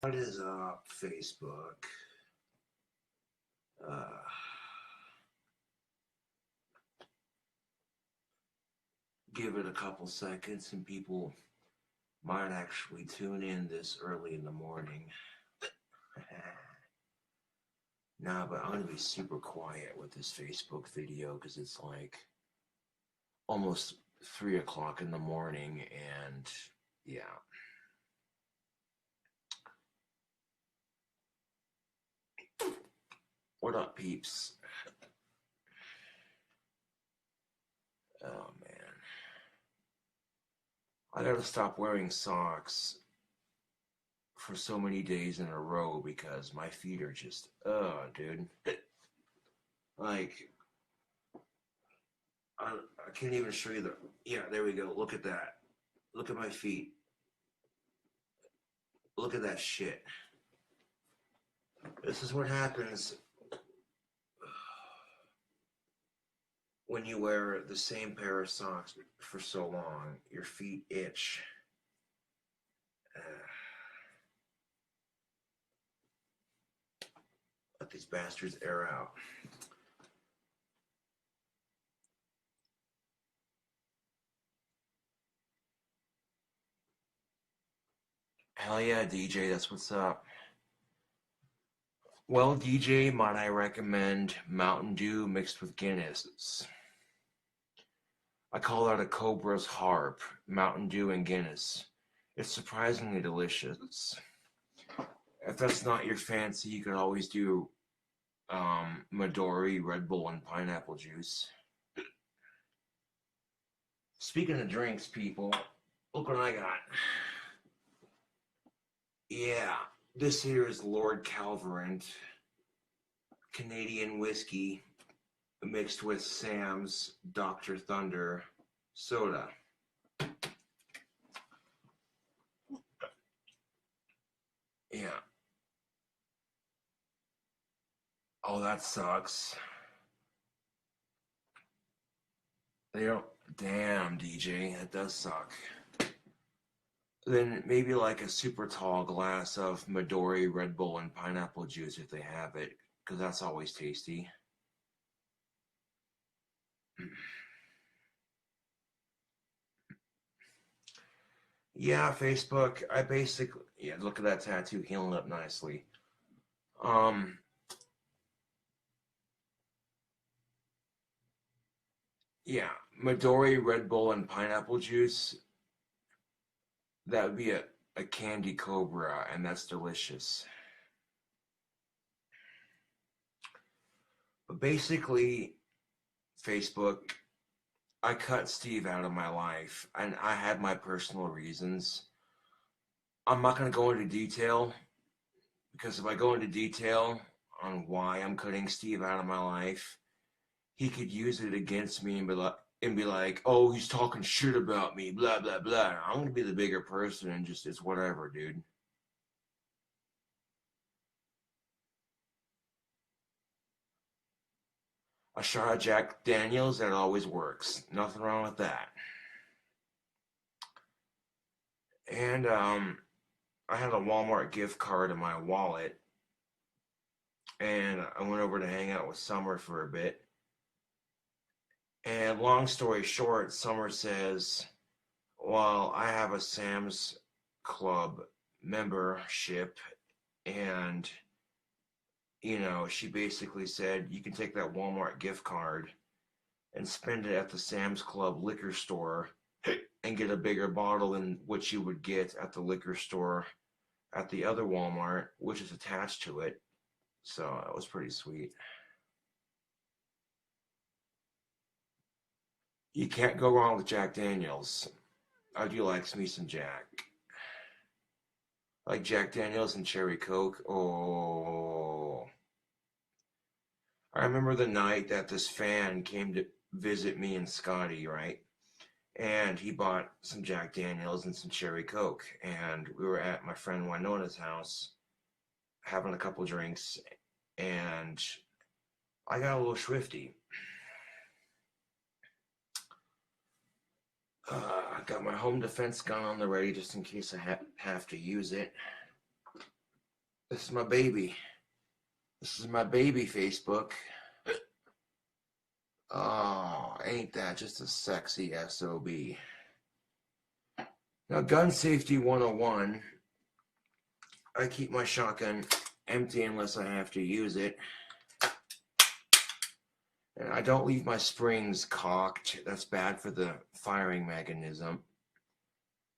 What is up, Facebook? Uh, give it a couple seconds and people might actually tune in this early in the morning. Nah, but I'm going to be super quiet with this Facebook video because it's like almost 3 o'clock in the morning and yeah. What up, peeps? Oh, man. I gotta stop wearing socks for so many days in a row because my feet are just, dude. Like, I can't even show you the, yeah, there we go. Look at that. Look at my feet. Look at that shit. This is what happens when you wear the same pair of socks for so long. Your feet itch. Let these bastards air out. Hell yeah, DJ, that's what's up. Well, DJ, might I recommend Mountain Dew mixed with Guinness? I call that a Cobra's Harp, Mountain Dew and Guinness. It's surprisingly delicious. If that's not your fancy, you could always do Midori, Red Bull, and pineapple juice. Speaking of drinks, people, look what I got. Yeah, this here is Lord Calverant Canadian whiskey mixed with Sam's Dr. Thunder soda. Yeah. Oh, that sucks. They don't. Damn, DJ, that does suck. Then maybe like a super tall glass of Midori, Red Bull, and pineapple juice if they have it, because that's always tasty. Yeah, Facebook. I basically, yeah, look at that tattoo healing up nicely. Um, yeah, Midori, Red Bull, and pineapple juice. That would be a candy cobra, and that's delicious. But basically, Facebook, I cut Steve out of my life, and I had my personal reasons. I'm not going to go into detail, because if I go into detail on why I'm cutting Steve out of my life, he could use it against me and be like, oh, he's talking shit about me, blah, blah, blah. I'm going to be the bigger person and just, it's whatever, dude. A shot of Jack Daniels, that always works. Nothing wrong with that. And I had a Walmart gift card in my wallet, and I went over to hang out with Summer for a bit. And long story short, Summer says, well, I have a Sam's Club membership, and she basically said you can take that Walmart gift card and spend it at the Sam's Club liquor store and get a bigger bottle than what you would get at the liquor store at the other Walmart, which is attached to it. So that was pretty sweet. You can't go wrong with Jack Daniels. I do like me some Jack. Like Jack Daniels and Cherry Coke. Oh. I remember the night that this fan came to visit me and Scotty, right? And he bought some Jack Daniels and some Cherry Coke. And we were at my friend Winona's house having a couple drinks. And I got a little swifty. I got my home defense gun on the ready just in case I have to use it. This is my baby. This is my baby, Facebook. Oh, ain't that just a sexy SOB? Now, gun safety 101. I keep my shotgun empty unless I have to use it. And I don't leave my springs cocked. That's bad for the firing mechanism.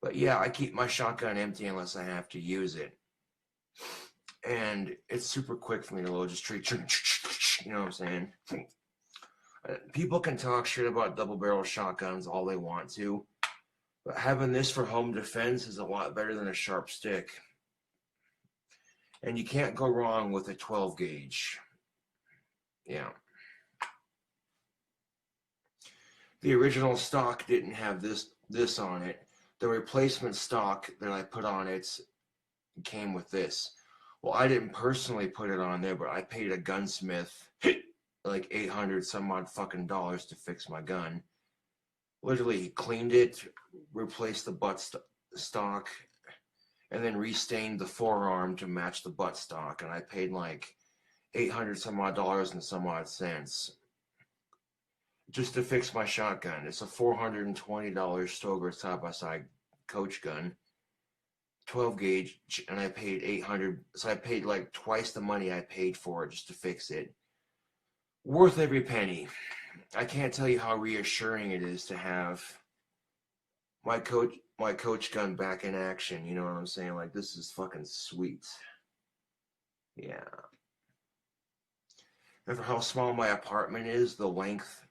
But yeah, I keep my shotgun empty unless I have to use it. And it's super quick for me to load, just straight, you know what I'm saying? People can talk shit about double barrel shotguns all they want to, but having this for home defense is a lot better than a sharp stick. And you can't go wrong with a 12 gauge. Yeah. The original stock didn't have this on it. The replacement stock that I put on it came with this. Well, I didn't personally put it on there, but I paid a gunsmith like 800 some odd fucking dollars to fix my gun. Literally, he cleaned it, replaced the butt stock, and then restained the forearm to match the butt stock. And I paid like 800 some odd dollars and some odd cents just to fix my shotgun. It's a $420 Stoeger side-by-side coach gun, 12 gauge, and I paid 800. So I paid like twice the money I paid for it just to fix it. Worth every penny. I can't tell you how reassuring it is to have my coach gun back in action. You know what I'm saying? Like, this is fucking sweet. Yeah. And for how small my apartment is, the length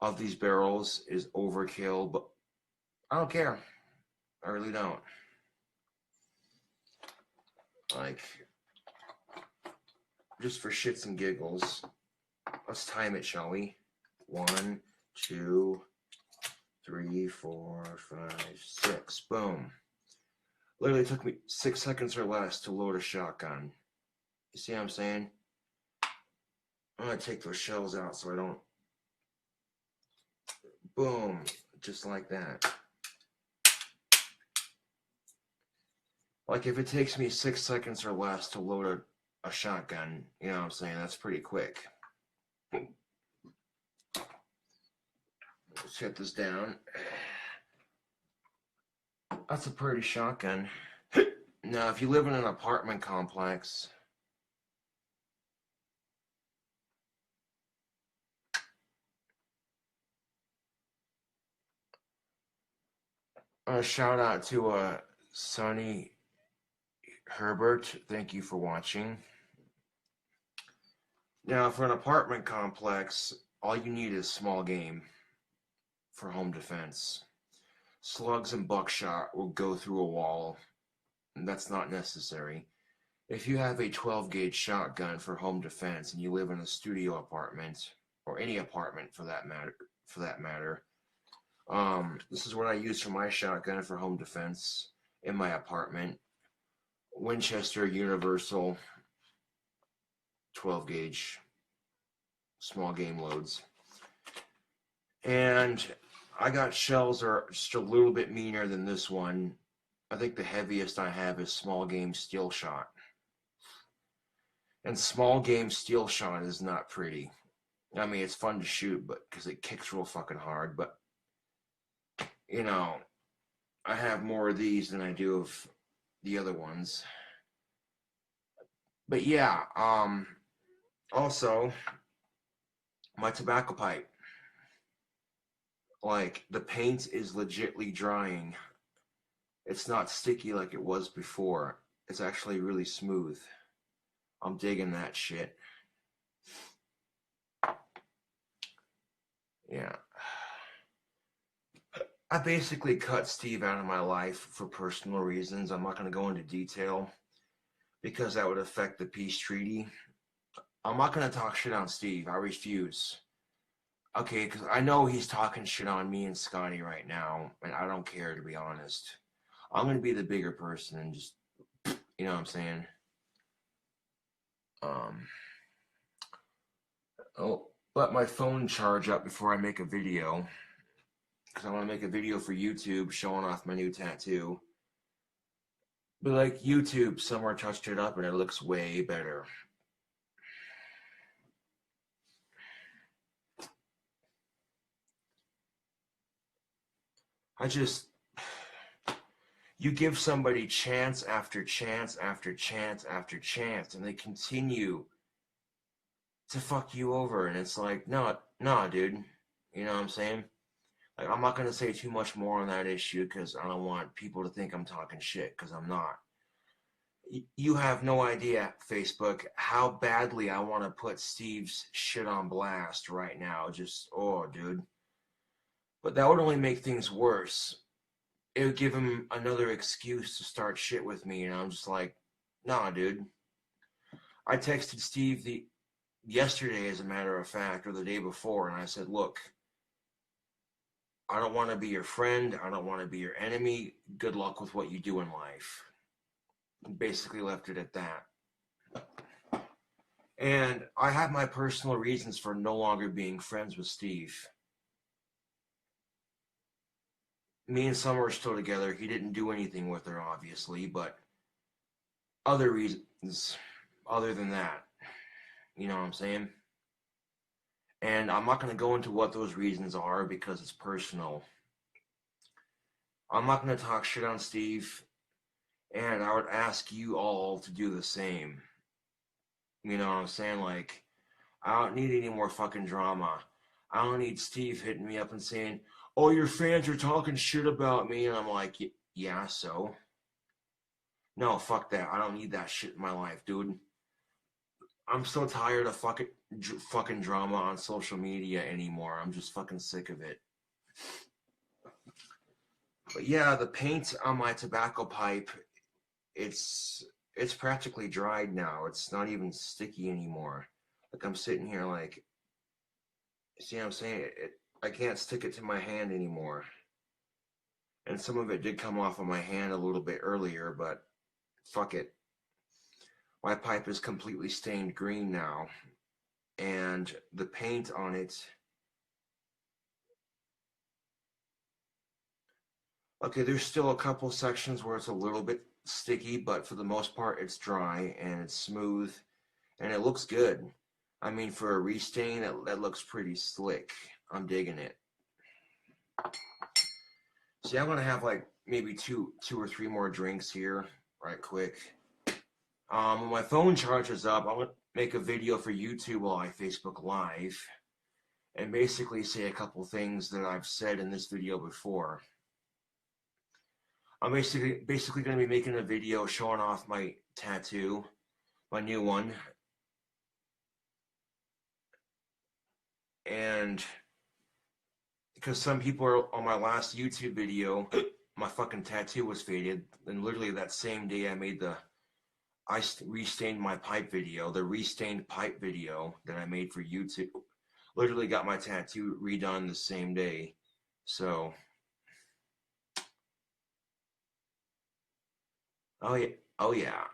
of these barrels is overkill, but I don't care. I really don't. Like, just for shits and giggles, let's time it, shall we? 1, 2, 3, 4, 5, 6. Boom. Literally took me 6 seconds or less to load a shotgun. You see what I'm saying? I'm going to take those shells out so I don't... Boom. Just like that. Like, if it takes me 6 seconds or less to load a shotgun, you know what I'm saying? That's pretty quick. Let's shut this down. That's a pretty shotgun. Now, if you live in an apartment complex, a shout out to Sonny Herbert. Thank you for watching. Now, for an apartment complex, all you need is small game for home defense. Slugs and buckshot will go through a wall, and that's not necessary. If you have a 12 gauge shotgun for home defense and you live in a studio apartment, or any apartment for that matter, this is what I use for my shotgun for home defense in my apartment. Winchester Universal 12 gauge small game loads. And I got shells that are just a little bit meaner than this one. I think the heaviest I have is small game steel shot. And small game steel shot is not pretty. I mean, it's fun to shoot, but because it kicks real fucking hard. But, you know, I have more of these than I do of the other ones. But yeah, also, my tobacco pipe. Like, the paint is legitly drying. It's not sticky like it was before. It's actually really smooth. I'm digging that shit. Yeah. I basically cut Steve out of my life for personal reasons. I'm not going to go into detail because that would affect the peace treaty. I'm not going to talk shit on Steve. I refuse. Okay, because I know he's talking shit on me and Scotty right now, and I don't care, to be honest. I'm going to be the bigger person and just, you know what I'm saying? I'll let my phone charge up before I make a video, because I want to make a video for YouTube showing off my new tattoo. But like YouTube, Summer touched it up and it looks way better. I just, you give somebody chance after chance after chance after chance, and they continue to fuck you over, and it's like, no, no, dude. You know what I'm saying? Like, I'm not gonna say too much more on that issue because I don't want people to think I'm talking shit, because I'm not. You have no idea, Facebook, how badly I want to put Steve's shit on blast right now. Just, oh, dude. But that would only make things worse. It would give him another excuse to start shit with me, and I'm just like, nah, dude. I texted Steve yesterday, as a matter of fact, or the day before, and I said, look, I don't want to be your friend. I don't want to be your enemy. Good luck with what you do in life. Basically left it at that. And I have my personal reasons for no longer being friends with Steve. Me and Summer are still together. He didn't do anything with her, obviously, but other reasons other than that. You know what I'm saying? And I'm not going to go into what those reasons are because it's personal. I'm not going to talk shit on Steve, and I would ask you all to do the same. You know what I'm saying? Like, I don't need any more fucking drama. I don't need Steve hitting me up and saying, oh, your fans are talking shit about me. And I'm like, yeah, so? No, fuck that. I don't need that shit in my life, dude. I'm so tired of fucking drama on social media anymore. I'm just fucking sick of it. But yeah, the paint on my tobacco pipe, it's practically dried now. It's not even sticky anymore. Like, I'm sitting here like, see what I'm saying? I can't stick it to my hand anymore. And some of it did come off of my hand a little bit earlier, but fuck it. My pipe is completely stained green now, and the paint on it, okay, there's still a couple sections where it's a little bit sticky, but for the most part it's dry and it's smooth and it looks good. I mean, for a restain, that looks pretty slick. I'm digging it. See, I'm gonna have like maybe two or three more drinks here, right quick. When my phone charges up, I'm gonna make a video for YouTube while I Facebook Live, and basically say a couple things that I've said in this video before. I'm basically gonna be making a video showing off my tattoo, my new one, and because some people are on my last YouTube video, my fucking tattoo was faded, and literally that same day I restained my pipe video, the restained pipe video that I made for YouTube. Literally got my tattoo redone the same day. So, oh yeah, oh yeah.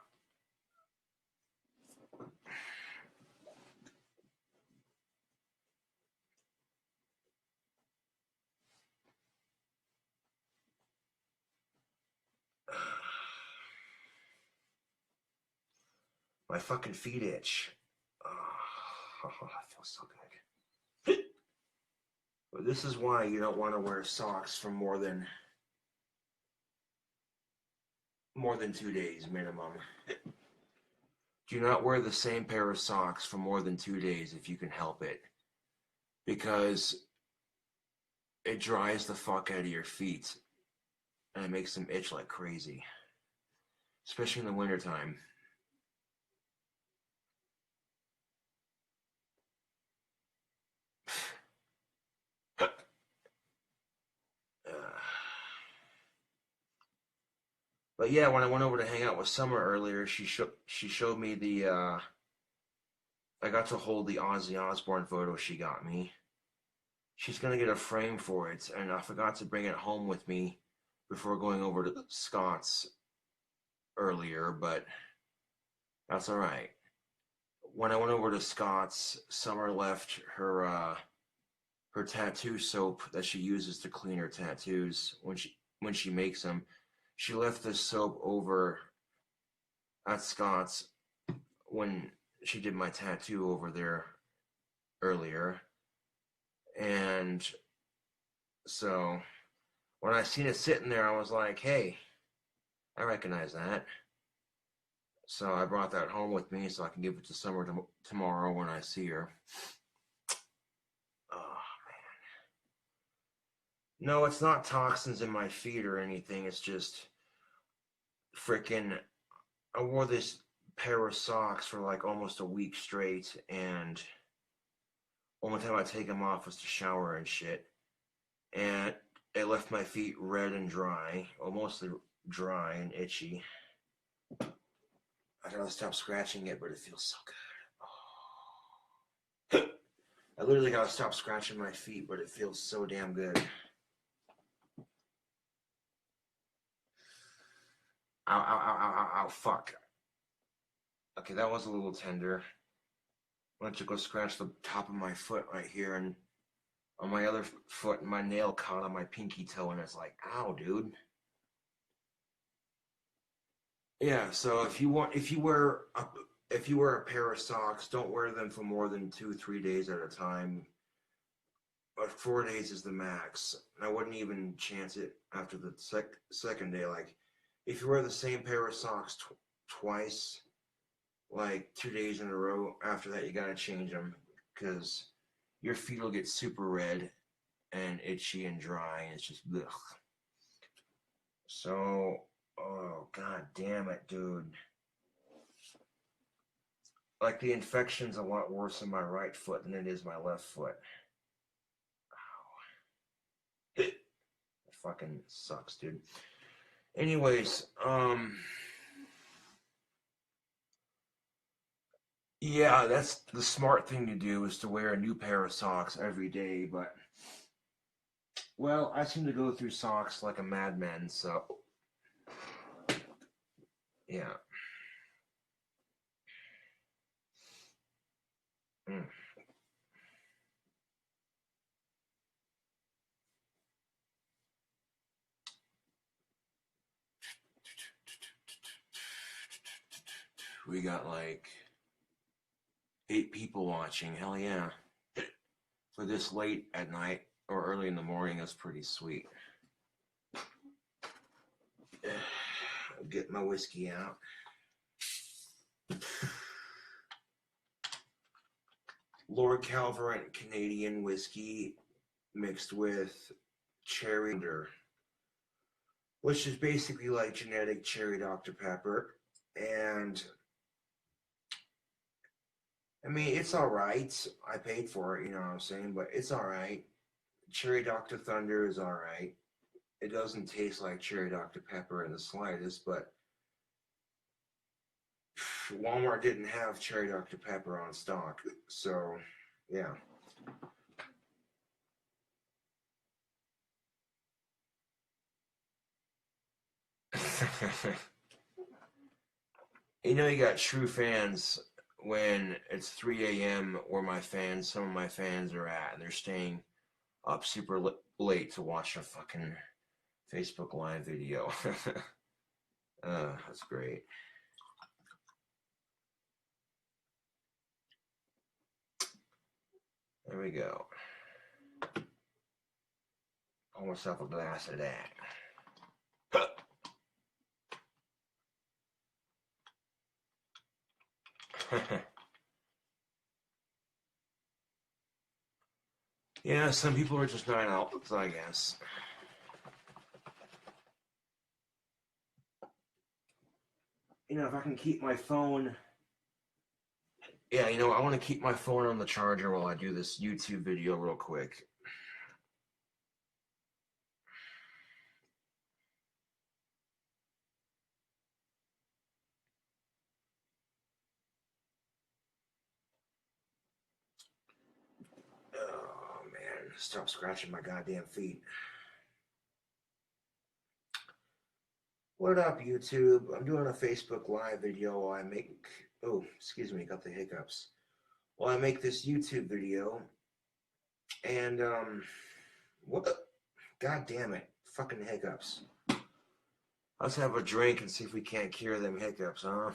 My fucking feet itch. Oh, I feel so good. But this is why you don't want to wear socks for more than 2 days minimum. Do not wear the same pair of socks for more than 2 days if you can help it, because it dries the fuck out of your feet and it makes them itch like crazy, especially in the wintertime. But yeah, when I went over to hang out with Summer earlier, she showed me I got to hold the Ozzy Osbourne photo she got me. She's gonna get a frame for it, and I forgot to bring it home with me before going over to Scott's earlier, but that's all right. When I went over to Scott's, Summer left her tattoo soap that she uses to clean her tattoos when she makes them. She left the soap over at Scott's when she did my tattoo over there earlier. And so when I seen it sitting there, I was like, hey, I recognize that. So I brought that home with me so I can give it to Summer tomorrow when I see her. Oh, man. No, it's not toxins in my feet or anything. It's just freaking, I wore this pair of socks for like almost a week straight, and only time I take them off was to shower and shit. And it left my feet red and dry, well, mostly dry and itchy. I gotta stop scratching it, but it feels so good. Oh. I literally gotta stop scratching my feet, but it feels so damn good. Ow, ow, ow, ow, ow, ow, fuck. Okay, that was a little tender. Why don't you go scratch the top of my foot right here, and on my other foot, my nail caught on my pinky toe, and it's like, ow, dude. Yeah, so if you wear a pair of socks, don't wear them for more than 2-3 days at a time. But 4 days is the max. I wouldn't even chance it after the second day. Like, if you wear the same pair of socks twice, like 2 days in a row, after that you gotta change them because your feet will get super red and itchy and dry, and it's just ugh. So, oh god damn it, dude. Like, the infection's a lot worse in my right foot than it is my left foot. Ow. It fucking sucks, dude. Anyways, yeah, that's the smart thing to do, is to wear a new pair of socks every day, but well, I seem to go through socks like a madman, so yeah. Mm. We got like 8 people watching. Hell yeah. For this late at night or early in the morning, that's pretty sweet. I'll get my whiskey out. Lord Calverant Canadian whiskey mixed with cherry, which is basically like genetic cherry Dr. Pepper. And I mean, it's all right. I paid for it, you know what I'm saying? But it's all right. Cherry Dr. Thunder is all right. It doesn't taste like cherry Dr. Pepper in the slightest, but Walmart didn't have cherry Dr. Pepper on stock. So, yeah. You know, you got true fans when it's 3 a.m. where some of my fans are at, and they're staying up super late to watch a fucking Facebook Live video. That's great. There we go. Pour myself a glass of that. Yeah, some people are just night owls, I guess. You know, if I can keep my phone... Yeah, you know, I want to keep my phone on the charger while I do this YouTube video real quick. Oh, man. Stop scratching my goddamn feet. What up, YouTube? I'm doing a Facebook Live video while I make... Oh, excuse me, got the hiccups. While I make this YouTube video. And, what the... God damn it. Fucking hiccups. Let's have a drink and see if we can't cure them hiccups, huh?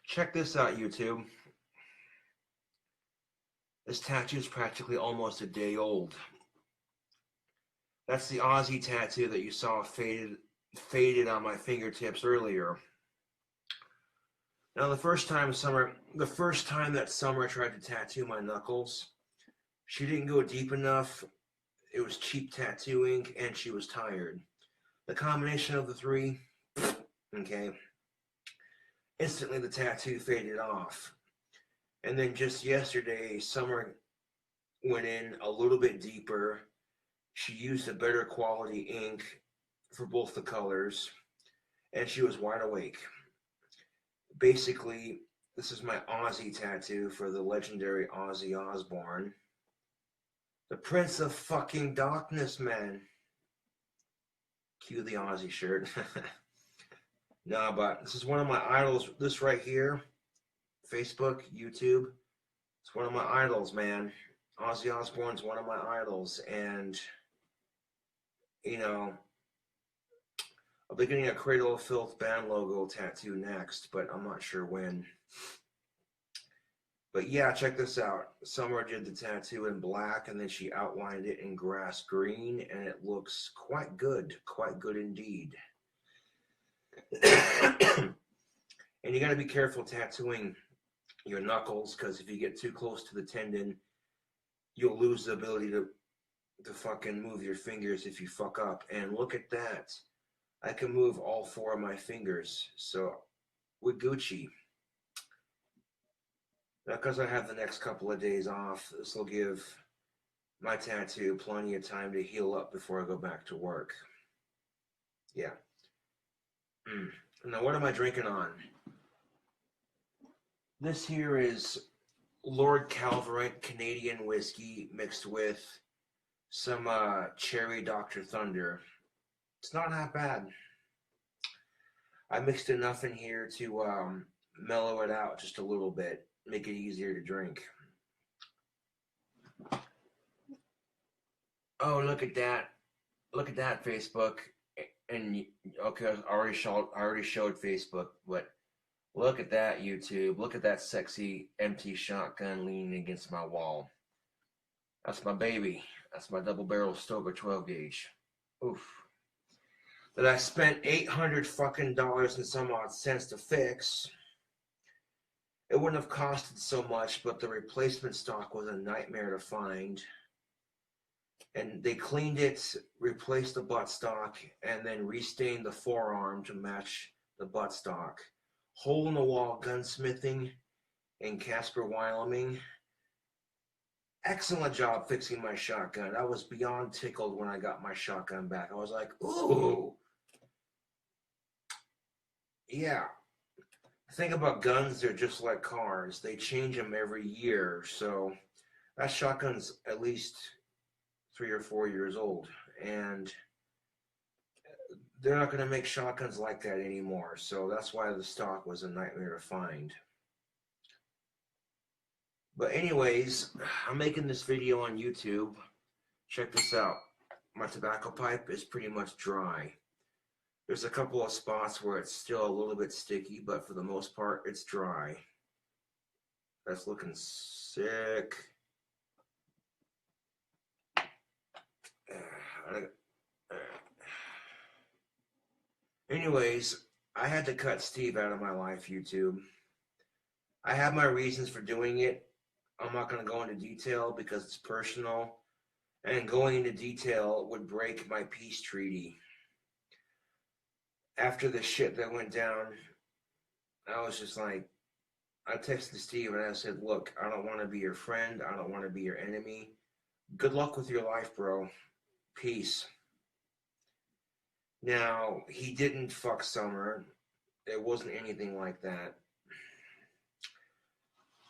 Check this out, YouTube. This tattoo is practically almost a day old. That's the Aussie tattoo that you saw faded on my fingertips earlier. Now, the first time that Summer tried to tattoo my knuckles, she didn't go deep enough. It was cheap tattoo ink, and she was tired. The combination of the three, okay, instantly the tattoo faded off. And then just yesterday, Summer went in a little bit deeper. She used a better quality ink for both the colors, and she was wide awake. Basically, this is my Aussie tattoo for the legendary Ozzy Osbourne. The Prince of fucking Darkness, man. Cue the Aussie shirt. No, but this is one of my idols. This right here, Facebook, YouTube, it's one of my idols, man. Ozzy Osbourne's one of my idols, and you know, I'll be getting a Cradle of Filth band logo tattoo next, but I'm not sure when. But yeah, check this out. Summer did the tattoo in black, and then she outlined it in grass green, and it looks quite good indeed. And you got to be careful tattooing your knuckles, because if you get too close to the tendon, you'll lose the ability to fucking move your fingers if you fuck up. And look at that. I can move all four of my fingers, so we're Gucci. Now, because I have the next couple of days off, this will give my tattoo plenty of time to heal up before I go back to work. Yeah. Now, what am I drinking on? This here is Lord Calverant Canadian whiskey mixed with some cherry Dr. Thunder. It's not that bad. I mixed enough in here to mellow it out just a little bit, make it easier to drink. Oh, look at that. Look at that, Facebook. And okay, I already showed Facebook, but look at that, YouTube. Look at that sexy empty shotgun leaning against my wall. That's my baby. That's my double barrel Stoker 12 gauge. Oof. That I spent $800 fucking dollars and some odd cents to fix. It wouldn't have costed so much, but the replacement stock was a nightmare to find. And they cleaned it, replaced the buttstock, and then restained the forearm to match the buttstock. Hole in the wall gunsmithing in Casper, Wyoming. Excellent job fixing my shotgun. I was beyond tickled when I got my shotgun back. I was like, ooh. Yeah. The thing about guns, they're just like cars. They change them every year. So that shotgun's at least 3 or 4 years old. And they're not going to make shotguns like that anymore. So that's why the stock was a nightmare to find. But anyways, I'm making this video on YouTube. Check this out. My tobacco pipe is pretty much dry. There's a couple of spots where it's still a little bit sticky, but for the most part, it's dry. That's looking sick. Anyways, I had to cut Steve out of my life, YouTube. I have my reasons for doing it. I'm not going to go into detail because it's personal, and going into detail would break my peace treaty. After the shit that went down, I was just like, I texted Steve and I said, look, I don't want to be your friend. I don't want to be your enemy. Good luck with your life, bro. Peace. Now, he didn't fuck Summer. It wasn't anything like that.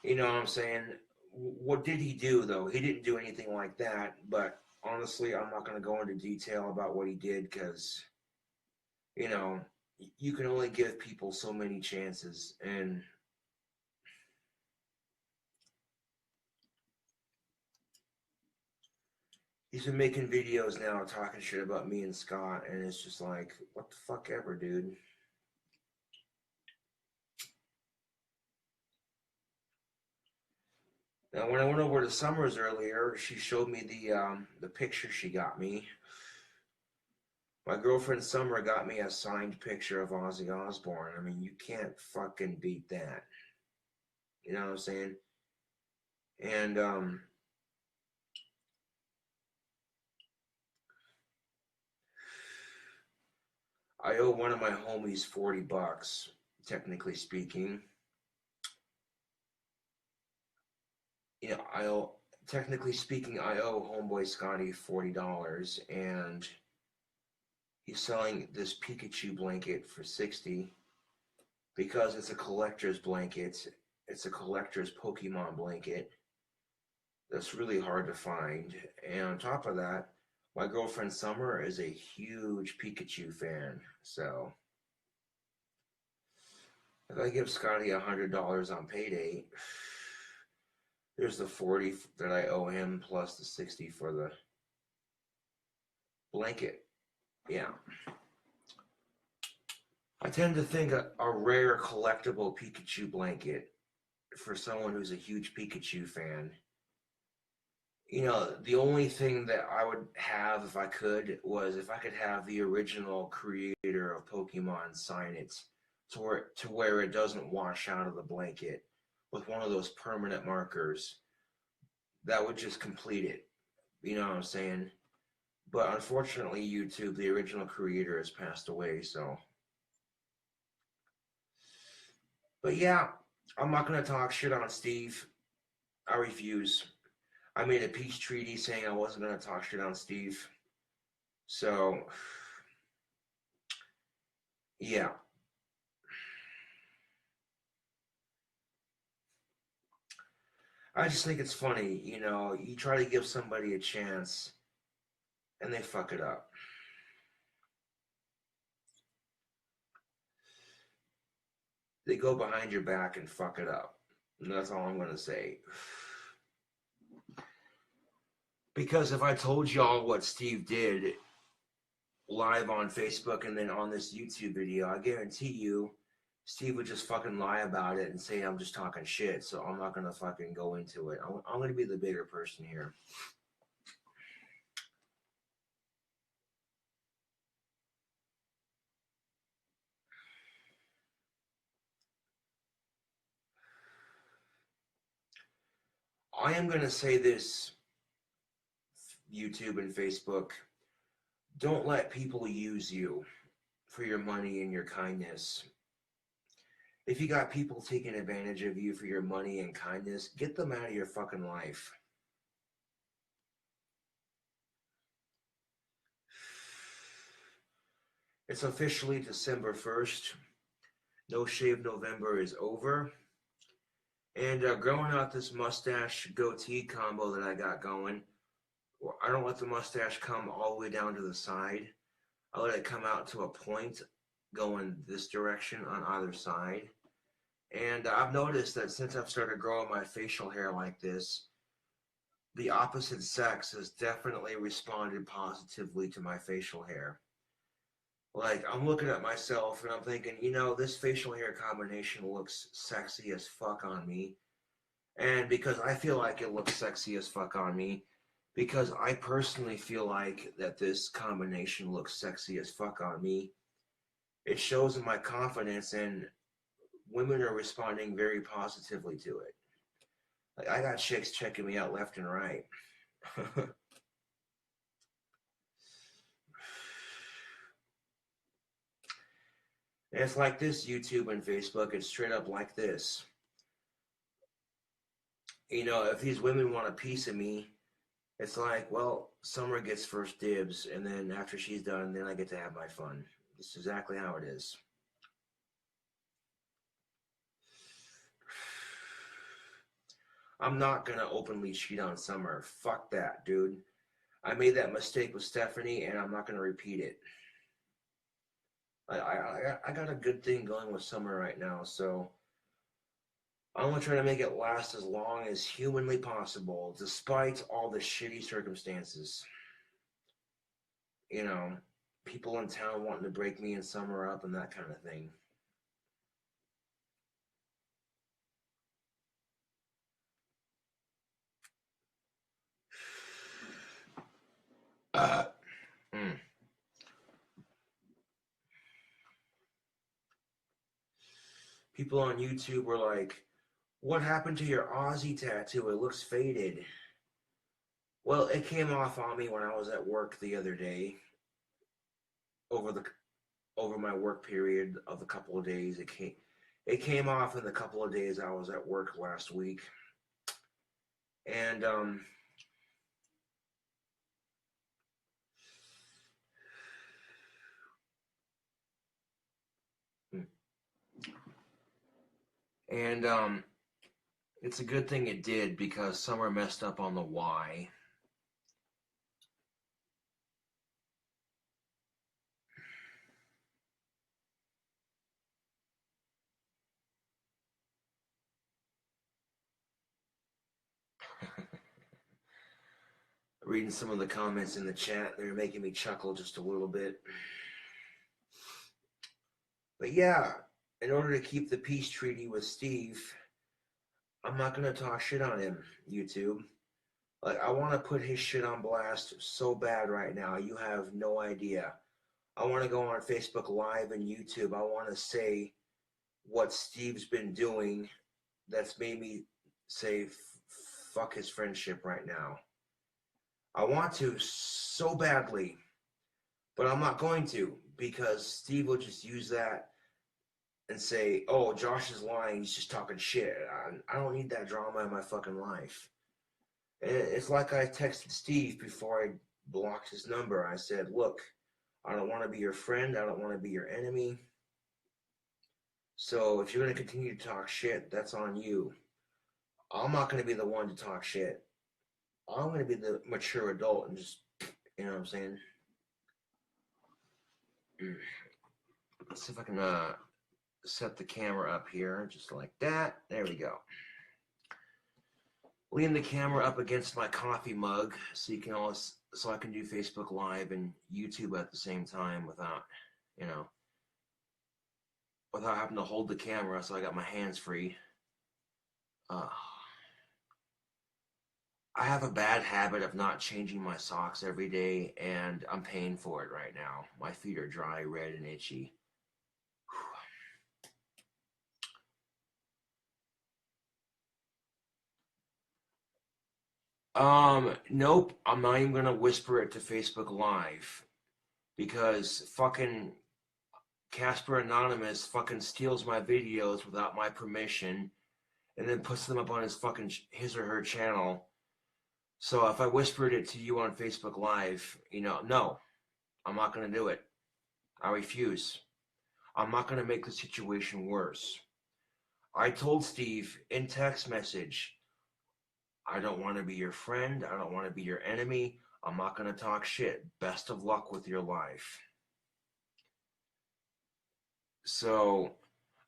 You know what I'm saying? What did he do, though? He didn't do anything like that, but honestly, I'm not going to go into detail about what he did because, you know, you can only give people so many chances, and He's been making videos now talking shit about me and Scott, and it's just like, what the fuck ever, dude. Now, when I went over to Summers earlier, she showed me the picture she got me. My girlfriend Summer got me a signed picture of Ozzy Osbourne. I mean, you can't fucking beat that. You know what I'm saying? And I owe one of my homies $40, technically speaking. You know, I owe homeboy Scotty $40, and he's selling this Pikachu blanket for $60 because it's a collector's blanket. It's a collector's Pokemon blanket that's really hard to find. And on top of that, my girlfriend Summer is a huge Pikachu fan. So if I give Scotty $100 on payday, there's the $40 that I owe him plus the $60 for the blanket. Yeah. I tend to think a rare collectible Pikachu blanket for someone who's a huge Pikachu fan. You know, the only thing that I would have if I could was if I could have the original creator of Pokemon sign it to where it doesn't wash out of the blanket with one of those permanent markers. That would just complete it. You know what I'm saying? But unfortunately, YouTube, the original creator, has passed away, so. But yeah, I'm not going to talk shit on Steve. I refuse. I made a peace treaty saying I wasn't going to talk shit on Steve. So, yeah. I just think it's funny, you know, you try to give somebody a chance and they fuck it up. They go behind your back and fuck it up. And that's all I'm going to say. Because if I told y'all what Steve did live on Facebook and then on this YouTube video, I guarantee you Steve would just fucking lie about it and say I'm just talking shit. So I'm not going to fucking go into it. I'm going to be the bigger person here. I am going to say this, YouTube and Facebook. Don't let people use you for your money and your kindness. If you got people taking advantage of you for your money and kindness, get them out of your fucking life. It's officially December 1st. No Shave November is over. And growing out this mustache goatee combo that I got going, I don't let the mustache come all the way down to the side. I let it come out to a point going this direction on either side. And I've noticed that since I've started growing my facial hair like this, the opposite sex has definitely responded positively to my facial hair. Like, I'm looking at myself and I'm thinking, you know, this facial hair combination looks sexy as fuck on me. And because I feel like it looks sexy as fuck on me, because I personally feel like that this combination looks sexy as fuck on me, it shows in my confidence, and women are responding very positively to it. Like, I got chicks checking me out left and right. And it's like this, YouTube and Facebook, it's straight up like this. You know, if these women want a piece of me, it's like, well, Summer gets first dibs, and then after she's done, then I get to have my fun. It's exactly how it is. I'm not going to openly cheat on Summer. Fuck that, dude. I made that mistake with Stephanie, and I'm not going to repeat it. I got a good thing going with Summer right now, so I'm going to try to make it last as long as humanly possible, despite all the shitty circumstances. you know, people in town wanting to break me and Summer up and that kind of thing. Uh, mm. People on YouTube were like, "What happened to your Aussie tattoo? It looks faded." Well, it came off on me when I was at work the other day. Over my work period of a couple of days, it came off in the couple of days I was at work last week, and and it's a good thing it did because Summer messed up on the Y. Reading some of the comments in the chat, they're making me chuckle just a little bit. But yeah, in order to keep the peace treaty with Steve, I'm not going to talk shit on him, YouTube. Like, I want to put his shit on blast so bad right now. You have no idea. I want to go on Facebook Live and YouTube. I want to say what Steve's been doing that's made me say fuck his friendship right now. I want to so badly, but I'm not going to because Steve will just use that and say, "Oh, Josh is lying. He's just talking shit." I don't need that drama in my fucking life. And it's like I texted Steve before I blocked his number. I said, "Look, I don't want to be your friend. I don't want to be your enemy. So if you're going to continue to talk shit, that's on you. I'm not going to be the one to talk shit. I'm going to be the mature adult and just, you know what I'm saying?" Let's see if I can set the camera up here, just like that. There we go. Lean the camera up against my coffee mug so I can do Facebook Live and YouTube at the same time without, you know, without having to hold the camera. So I got my hands free. I have a bad habit of not changing my socks every day, and I'm paying for it right now. My feet are dry, red, and itchy. Nope. I'm not even gonna whisper it to Facebook Live because fucking Casper Anonymous fucking steals my videos without my permission and then puts them up on his or her channel. So if I whispered it to you on Facebook Live, no, I'm not gonna do it. I refuse. I'm not gonna make the situation worse. I told Steve in text message, I don't want to be your friend. I don't want to be your enemy. I'm not going to talk shit. Best of luck with your life. So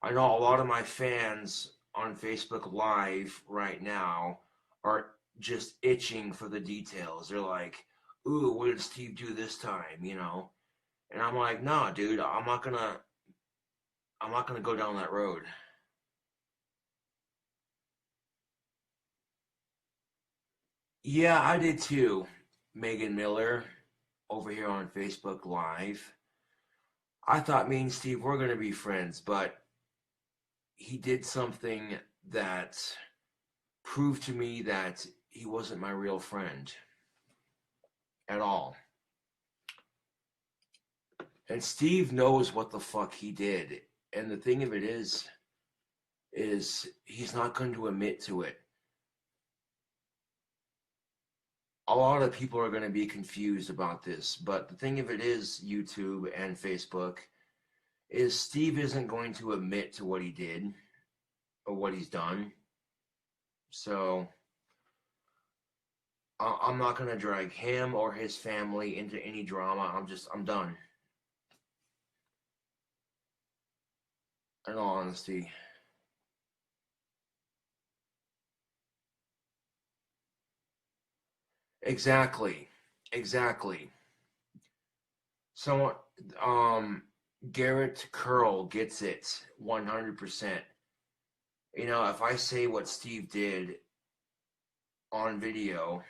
I know a lot of my fans on Facebook Live right now are just itching for the details. They're like, "Ooh, what did Steve do this time?" And I'm like, "Nah, dude, I'm not gonna go down that road." Yeah, I did too. Megan Miller over here on Facebook Live. I thought me and Steve were going to be friends, but he did something that proved to me that he wasn't my real friend at all. And Steve knows what the fuck he did. And the thing of it is he's not going to admit to it. A lot of people are going to be confused about this, but the thing of it is, YouTube and Facebook, is Steve isn't going to admit to what he did or what he's done. So I'm not going to drag him or his family into any drama. I'm done. In all honesty. Exactly. Exactly. Someone, Garrett Curl gets it 100%. You know, if I say what Steve did on video,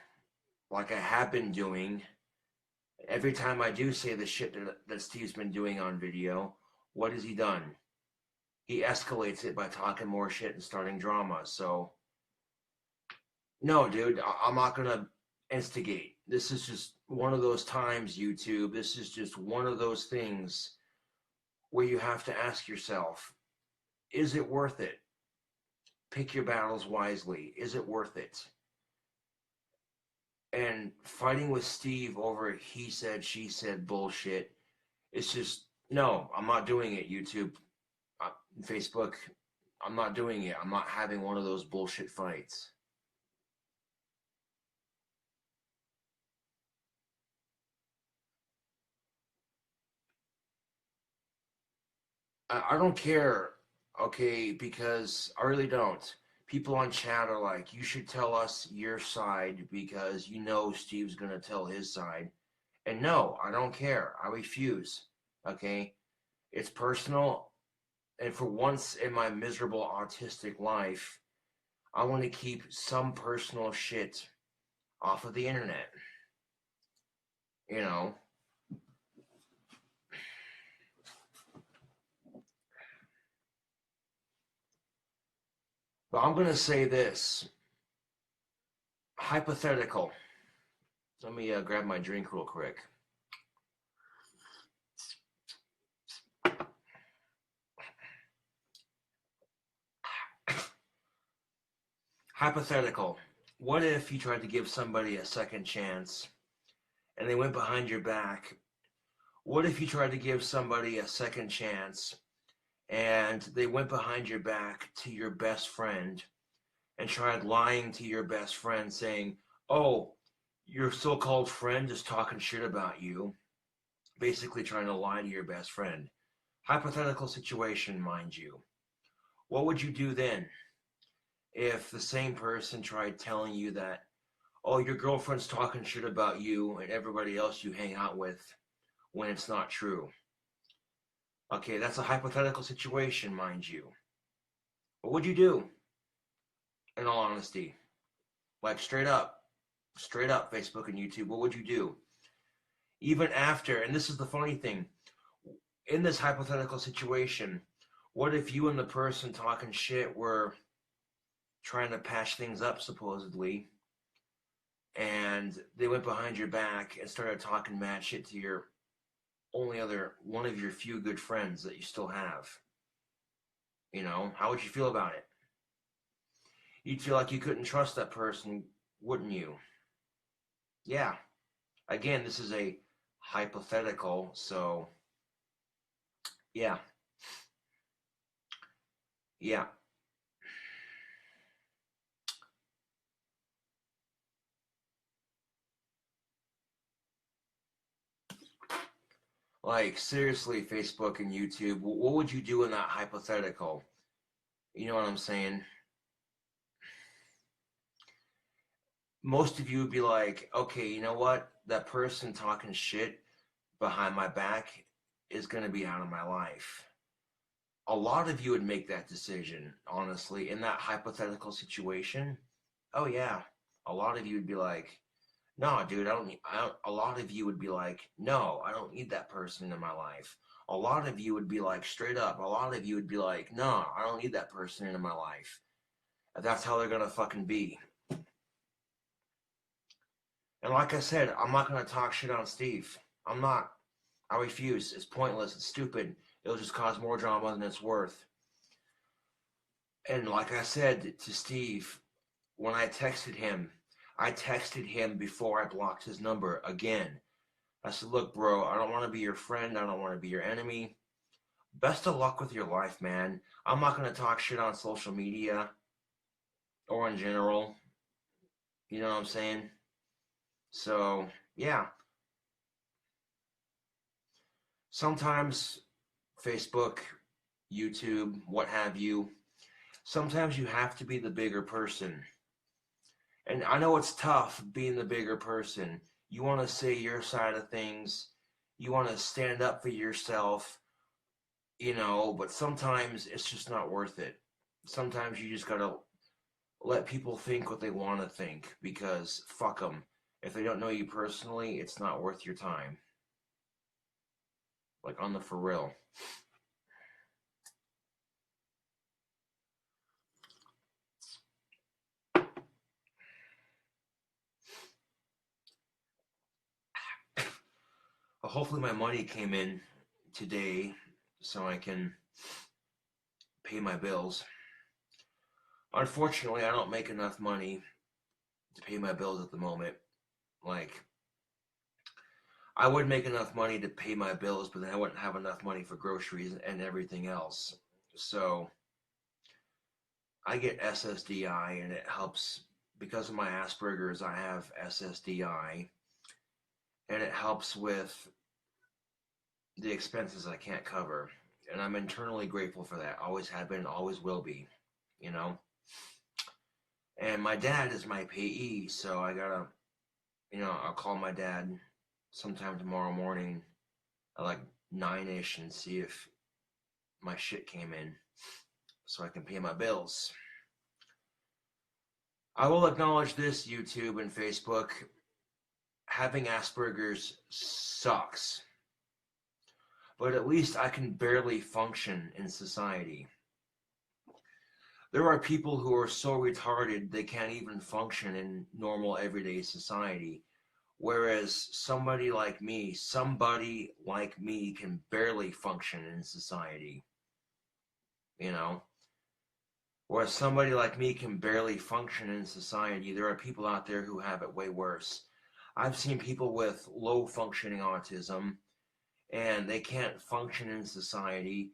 like I have been doing, every time I do say the shit that Steve's been doing on video, what has he done? He escalates it by talking more shit and starting drama. So, no, dude, I'm not going to instigate. This is just one of those times, YouTube. This is just one of those things where you have to ask yourself, is it worth it? Pick your battles wisely. Is it worth it? And fighting with Steve over he said, she said bullshit, it's just, no, I'm not doing it, YouTube, Facebook. I'm not doing it. I'm not having one of those bullshit fights. I don't care, okay, because I really don't. People on chat are like, you should tell us your side because you know Steve's going to tell his side. And no, I don't care. I refuse, okay? It's personal. And for once in my miserable autistic life, I want to keep some personal shit off of the internet. You know? But I'm going to say this. Hypothetical. Let me grab my drink real quick. Hypothetical. What if you tried to give somebody a second chance and they went behind your back? What if you tried to give somebody a second chance and they went behind your back to your best friend and tried lying to your best friend saying, oh, your so-called friend is talking shit about you, basically trying to lie to your best friend. Hypothetical situation, mind you. What would you do then if the same person tried telling you that, oh, your girlfriend's talking shit about you and everybody else you hang out with when it's not true? Okay, that's a hypothetical situation, mind you. What would you do, in all honesty? Like, straight up, Facebook and YouTube, what would you do? Even after, and this is the funny thing, in this hypothetical situation, what if you and the person talking shit were trying to patch things up, supposedly, and they went behind your back and started talking mad shit to your only other one of your few good friends that you still have? You know, how would you feel about it? You'd feel like you couldn't trust that person, wouldn't you? Yeah. Again, this is a hypothetical, so yeah. Yeah. Like, seriously, Facebook and YouTube, what would you do in that hypothetical? You know what I'm saying? Most of you would be like, okay, you know what? That person talking shit behind my back is going to be out of my life. A lot of you would make that decision, honestly, in that hypothetical situation. Oh, yeah. A lot of you would be like, no, dude, a lot of you would be like, no, I don't need that person in my life. A lot of you would be like, straight up, a lot of you would be like, no, I don't need that person in my life. That's how they're going to fucking be. And like I said, I'm not going to talk shit on Steve. I'm not. I refuse. It's pointless. It's stupid. It'll just cause more drama than it's worth. And like I said to Steve, when I texted him before I blocked his number again. I said, look, bro, I don't want to be your friend. I don't want to be your enemy. Best of luck with your life, man. I'm not going to talk shit on social media or in general. You know what I'm saying? So, yeah. Sometimes Facebook, YouTube, what have you, sometimes you have to be the bigger person. And I know it's tough being the bigger person. You want to say your side of things. You want to stand up for yourself, but sometimes it's just not worth it. Sometimes you just gotta let people think what they want to think, because fuck them. If they don't know you personally, it's not worth your time. Like, on the for real. Hopefully my money came in today so I can pay my bills. Unfortunately, I don't make enough money to pay my bills at the moment. Like, I would make enough money to pay my bills, but then I wouldn't have enough money for groceries and everything else. So I get SSDI, and it helps. Because of my Asperger's, I have SSDI, and it helps with the expenses I can't cover. And I'm internally grateful for that. Always have been, always will be, And my dad is my payee, so I gotta, I'll call my dad sometime tomorrow morning at like 9-ish and see if my shit came in so I can pay my bills. I will acknowledge this, YouTube and Facebook. Having Asperger's sucks. But at least I can barely function in society. There are people who are so retarded they can't even function in normal everyday society. Whereas somebody like me can barely function in society. Whereas somebody like me can barely function in society, there are people out there who have it way worse. I've seen people with low functioning autism, and they can't function in society.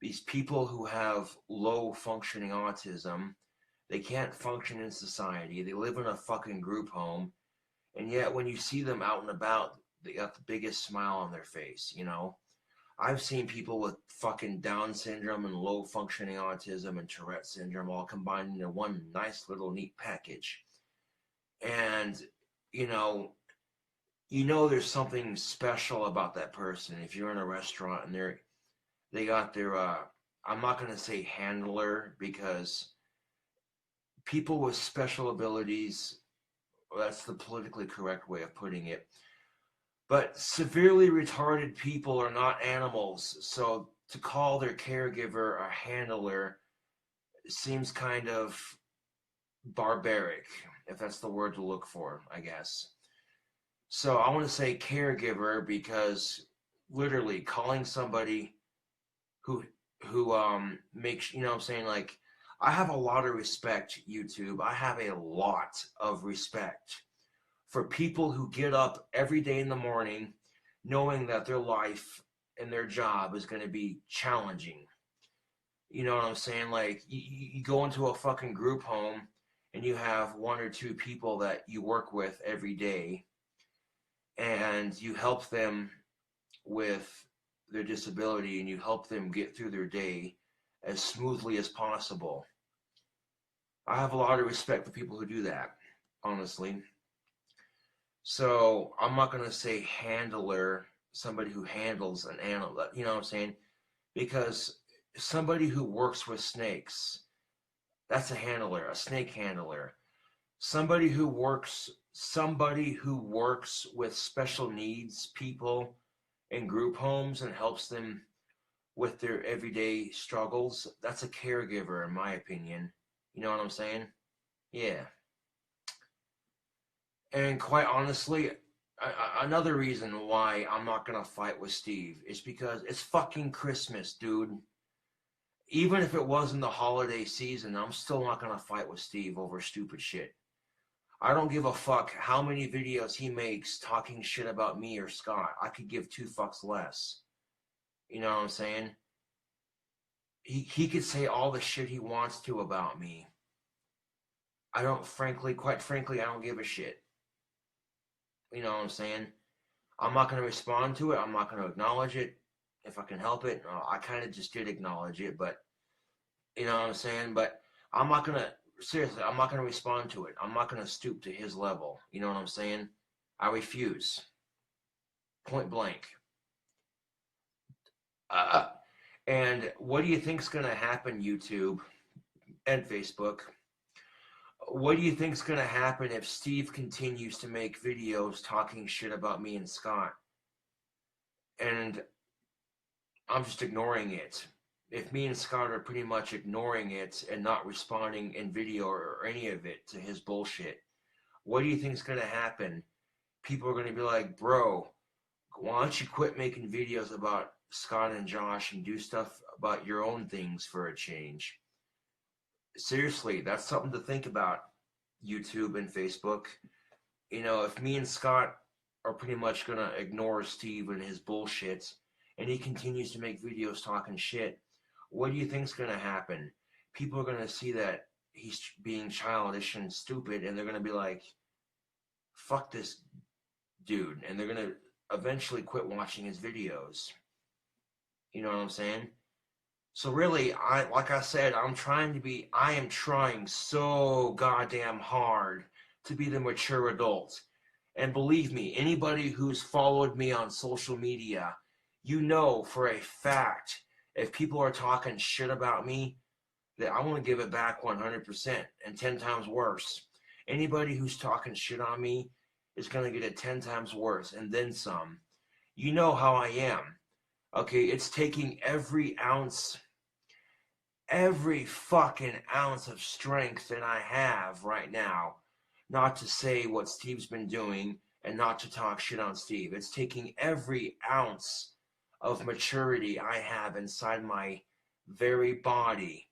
These people who have low functioning autism, they can't function in society. They live in a fucking group home, and yet when you see them out and about, they got the biggest smile on their face, I've seen people with fucking Down syndrome and low functioning autism and Tourette syndrome all combined into one nice little neat package. And, there's something special about that person. If you're in a restaurant and they got their, I'm not going to say handler, because people with special abilities, that's the politically correct way of putting it. But severely retarded people are not animals, so to call their caregiver a handler seems kind of barbaric, if that's the word to look for, I guess. So I want to say caregiver, because literally calling somebody who makes, what I'm saying, like, I have a lot of respect, YouTube. I have a lot of respect for people who get up every day in the morning knowing that their life and their job is going to be challenging. You know what I'm saying? Like, you go into a fucking group home and you have one or two people that you work with every day, and you help them with their disability, and you help them get through their day as smoothly as possible. I have a lot of respect for people who do that, honestly. So I'm not going to say handler, somebody who handles an animal, you know what I'm saying? Because somebody who works with snakes, that's a handler, a snake handler. Somebody who works with special needs people in group homes and helps them with their everyday struggles, that's a caregiver, in my opinion. You know what I'm saying? Yeah. And quite honestly, another reason why I'm not going to fight with Steve is because it's fucking Christmas, dude. Even if it wasn't the holiday season, I'm still not going to fight with Steve over stupid shit. I don't give a fuck how many videos he makes talking shit about me or Scott. I could give two fucks less. You know what I'm saying? He could say all the shit he wants to about me. Quite frankly, I don't give a shit. You know what I'm saying? I'm not going to respond to it. I'm not going to acknowledge it if I can help it. I kind of just did acknowledge it, but you know what I'm saying? But I'm not going to respond to it. I'm not going to stoop to his level. You know what I'm saying? I refuse. Point blank. Uh, and what do you think's going to happen, YouTube and Facebook? What do you think's going to happen if Steve continues to make videos talking shit about me and Scott? And I'm just ignoring it. If me and Scott are pretty much ignoring it and not responding in video or any of it to his bullshit, what do you think's going to happen? People are going to be like, bro, why don't you quit making videos about Scott and Josh and do stuff about your own things for a change? Seriously, that's something to think about, YouTube and Facebook. You know, if me and Scott are pretty much going to ignore Steve and his bullshit, and he continues to make videos talking shit, what do you think's going to happen? People are going to see that he's being childish and stupid, and they're going to be like, fuck this dude, and they're going to eventually quit watching his videos. You know what I'm saying? So really, like I said, I am trying so goddamn hard to be the mature adult. And believe me, anybody who's followed me on social media, you know for a fact, if people are talking shit about me, that I want to give it back 100% and 10 times worse. Anybody who's talking shit on me is going to get it 10 times worse and then some. You know how I am. Okay, it's taking every fucking ounce of strength that I have right now not to say what Steve's been doing and not to talk shit on Steve. It's taking every ounce of maturity I have inside my very body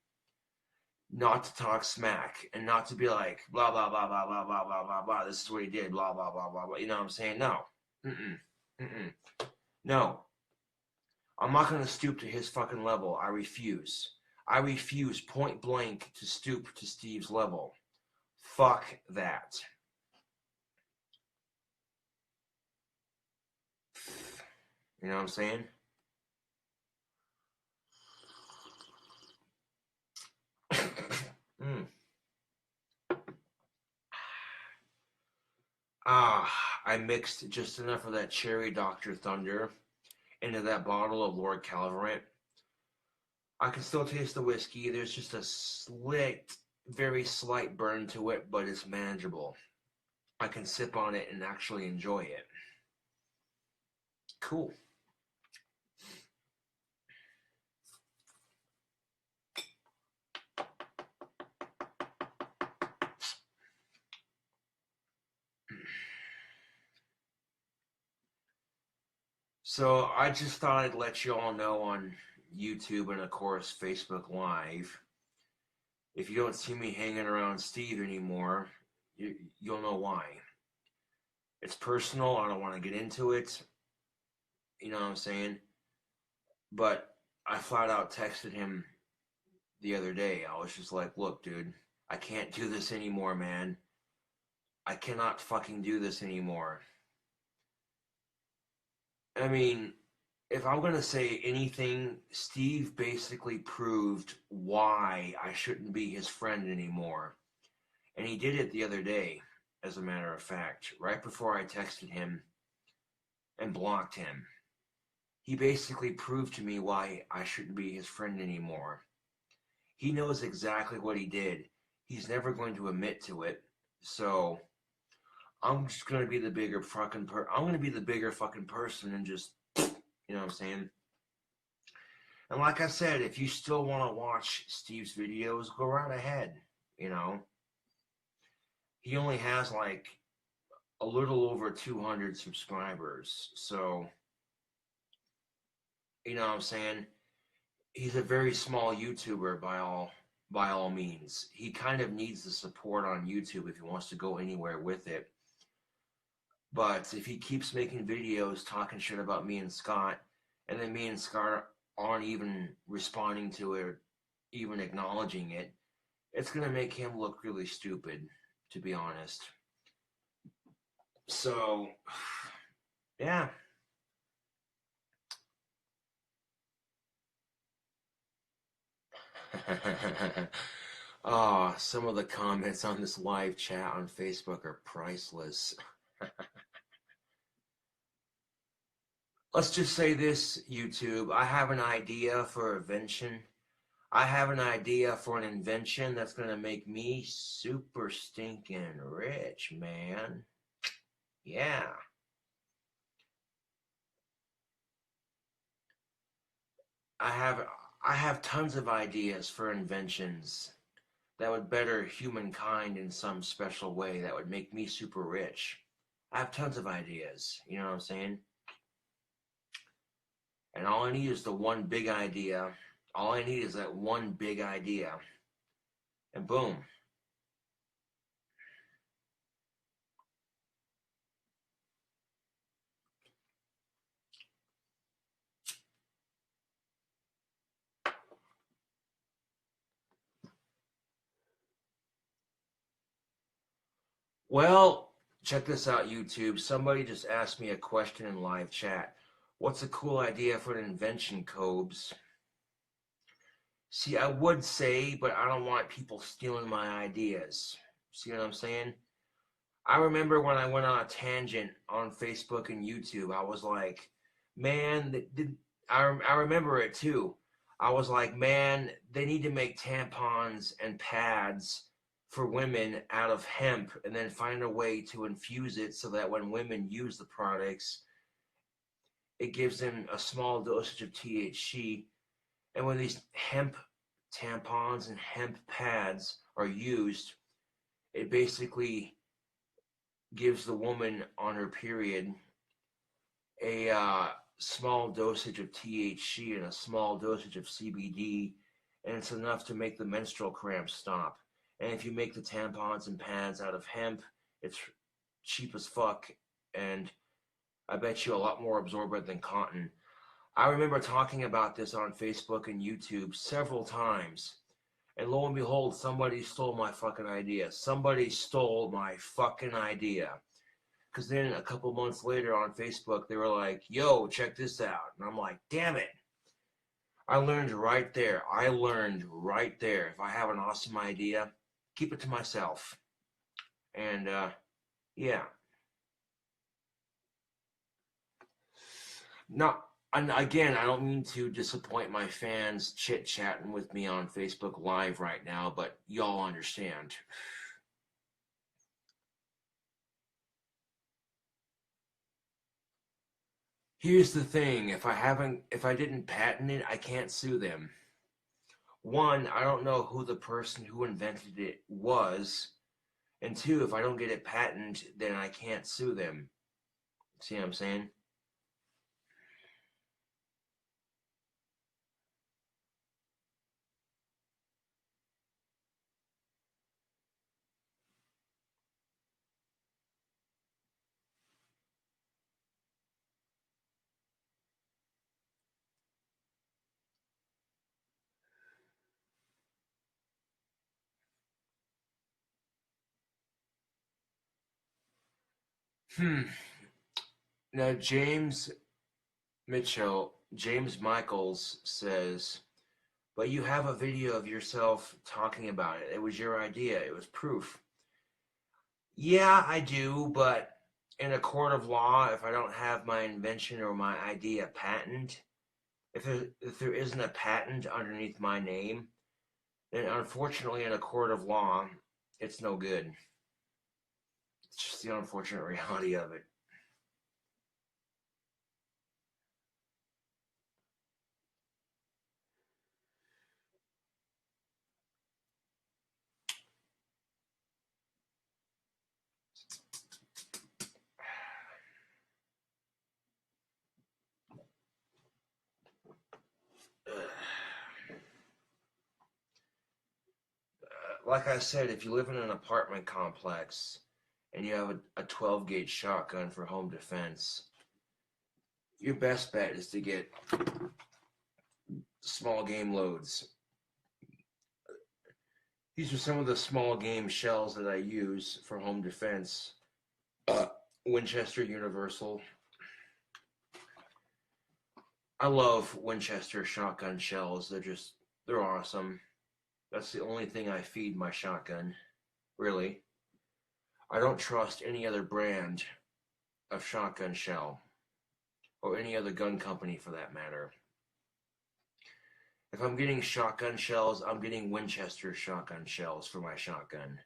not to talk smack and not to be like, blah, blah, blah, blah, blah, blah, blah, blah, blah. This is what he did, blah, blah, blah, blah, blah. You know what I'm saying? No. Mm-mm. Mm-mm. No. I'm not going to stoop to his fucking level. I refuse. I refuse point blank to stoop to Steve's level. Fuck that. You know what I'm saying? I mixed just enough of that cherry Dr. Thunder into that bottle of Lord Calvarant. I can still taste the whiskey. There's just a very slight burn to it, but it's manageable. I can sip on it and actually enjoy it. Cool. So I just thought I'd let you all know on YouTube and of course Facebook Live. If you don't see me hanging around Steve anymore, you'll know why. It's personal. I don't want to get into it. You know what I'm saying? But I flat out texted him the other day. I was just like, look, dude, I can't do this anymore, man. I cannot fucking do this anymore. I mean, if I'm going to say anything, Steve basically proved why I shouldn't be his friend anymore. And he did it the other day, as a matter of fact, right before I texted him and blocked him. He basically proved to me why I shouldn't be his friend anymore. He knows exactly what he did. He's never going to admit to it. So I'm just going to be the bigger fucking I'm going to be the bigger fucking person and just, you know what I'm saying? And like I said, if you still want to watch Steve's videos, go right ahead, you know. He only has like a little over 200 subscribers. So, you know what I'm saying? He's a very small YouTuber by all means. He kind of needs the support on YouTube if he wants to go anywhere with it. But if he keeps making videos talking shit about me and Scott, and then me and Scott aren't even responding to it, even acknowledging it, it's going to make him look really stupid, to be honest. So, yeah. Oh, some of the comments on this live chat on Facebook are priceless. let's just say this, YouTube. I have an idea for invention. I have an idea for an invention that's going to make me super stinking rich, man. Yeah. I have I have tons of ideas for inventions that would better humankind in some special way that would make me super rich. I have tons of ideas, you know what I'm saying? And all I need is the one big idea. All I need is that one big idea. And boom. Well, check this out, YouTube. Somebody just asked me a question in live chat. What's a cool idea for an invention, Cobes? See, I would say, but I don't want people stealing my ideas. See what I'm saying? I remember when I went on a tangent on Facebook and YouTube, I was like, man, I remember it too. I was like, man, they need to make tampons and pads for women out of hemp and then find a way to infuse it so that when women use the products, it gives them a small dosage of THC. And when these hemp tampons and hemp pads are used, it basically gives the woman on her period a small dosage of THC and a small dosage of CBD, and it's enough to make the menstrual cramps stop. And if you make the tampons and pads out of hemp, it's cheap as fuck, and I bet you a lot more absorbent than cotton. I remember talking about this on Facebook and YouTube several times, and lo and behold, somebody stole my fucking idea. Somebody stole my fucking idea. Because then a couple months later on Facebook, they were like, yo, check this out. And I'm like, damn it. I learned right there. I learned right there. If I have an awesome idea, keep it to myself. And yeah. Not, and again, I don't mean to disappoint my fans chit-chatting with me on Facebook Live right now, but y'all understand. Here's the thing, if I didn't patent it, I can't sue them. One, I don't know who the person who invented it was, and two, if I don't get it patented, then I can't sue them. See what I'm saying? Hmm. Now, James Michaels says, but you have a video of yourself talking about it. It was your idea. It was proof. Yeah, I do, but in a court of law, if I don't have my invention or my idea patent, if there isn't a patent underneath my name, then unfortunately in a court of law, it's no good. It's just the unfortunate reality of it. Like I said, if you live in an apartment complex and you have a 12 gauge shotgun for home defense, your best bet is to get small game loads. These are some of the small game shells that I use for home defense. Winchester Universal. I love Winchester shotgun shells. They're awesome. That's the only thing I feed my shotgun, really. I don't trust any other brand of shotgun shell. or any other gun company for that matter. If I'm getting shotgun shells, I'm getting Winchester shotgun shells for my shotgun.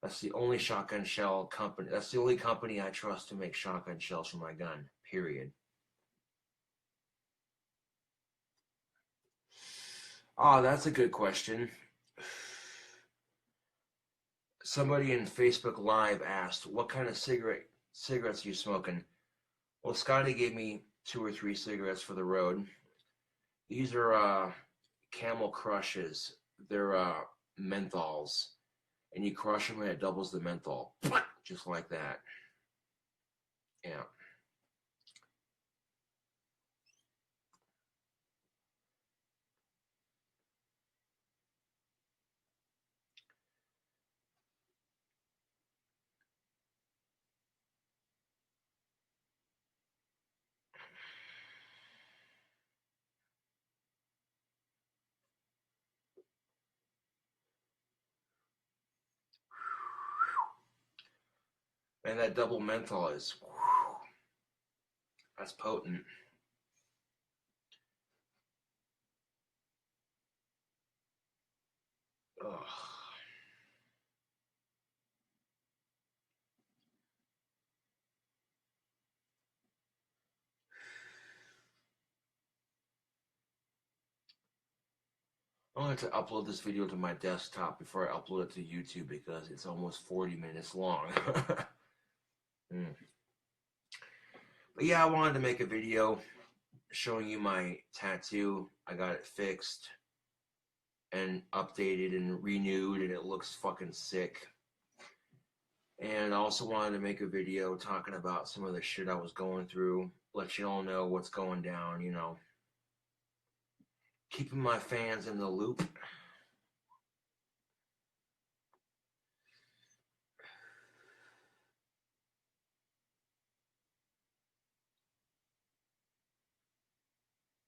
That's the only shotgun shell company. That's the only company I trust to make shotgun shells for my gun, period. Oh, that's a good question. Somebody in Facebook Live asked, what kind of cigarettes are you smoking? Well, Scotty gave me 2 or 3 cigarettes for the road. These are Camel Crushes. They're menthols. And you crush them and it doubles the menthol. Just like that. Yeah. And that double menthol is, that's potent. Ugh. I wanted to upload this video to my desktop before I upload it to YouTube because it's almost 40 minutes long. But yeah, I wanted to make a video showing you my tattoo. I got it fixed and updated and renewed, and it looks fucking sick. And I also wanted to make a video talking about some of the shit I was going through, let you all know what's going down, you know. Keeping my fans in the loop.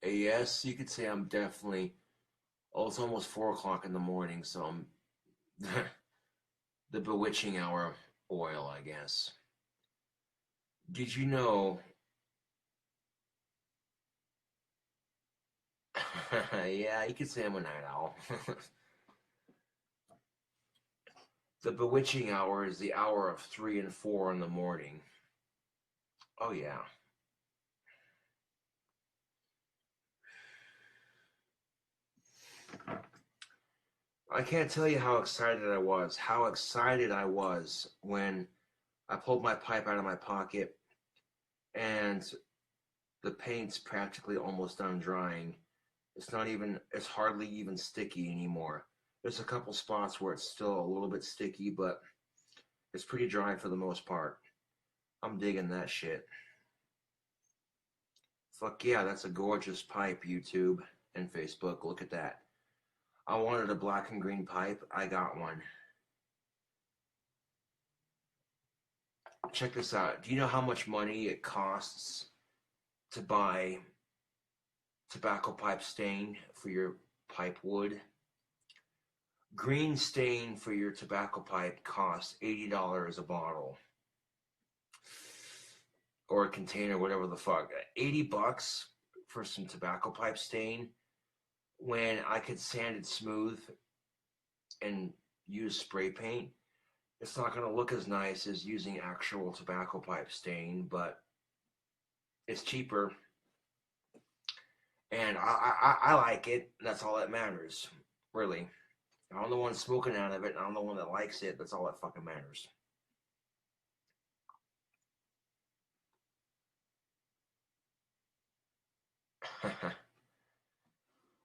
Yes, you could say I'm definitely, oh, it's almost 4 o'clock in the morning, so I'm the bewitching hour oil, I guess. Did you know? Yeah, you could say I'm a night owl. The bewitching hour is the hour of 3 and 4 in the morning. Oh, yeah. I can't tell you how excited I was. How excited I was when I pulled my pipe out of my pocket and the paint's practically almost done drying. It's hardly even sticky anymore. There's a couple spots where it's still a little bit sticky, but it's pretty dry for the most part. I'm digging that shit. Fuck yeah, that's a gorgeous pipe, YouTube and Facebook. Look at that. I wanted a black and green pipe. I got one. Check this out. Do you know how much money it costs to buy tobacco pipe stain for your pipe wood? Green stain for your tobacco pipe costs $80 a bottle. Or a container, whatever the fuck. $80 for some tobacco pipe stain when I could sand it smooth and use spray paint. It's not going to look as nice as using actual tobacco pipe stain, but it's cheaper. And I like it. That's all that matters, really. I'm the one smoking out of it, and I'm the one that likes it. That's all that fucking matters.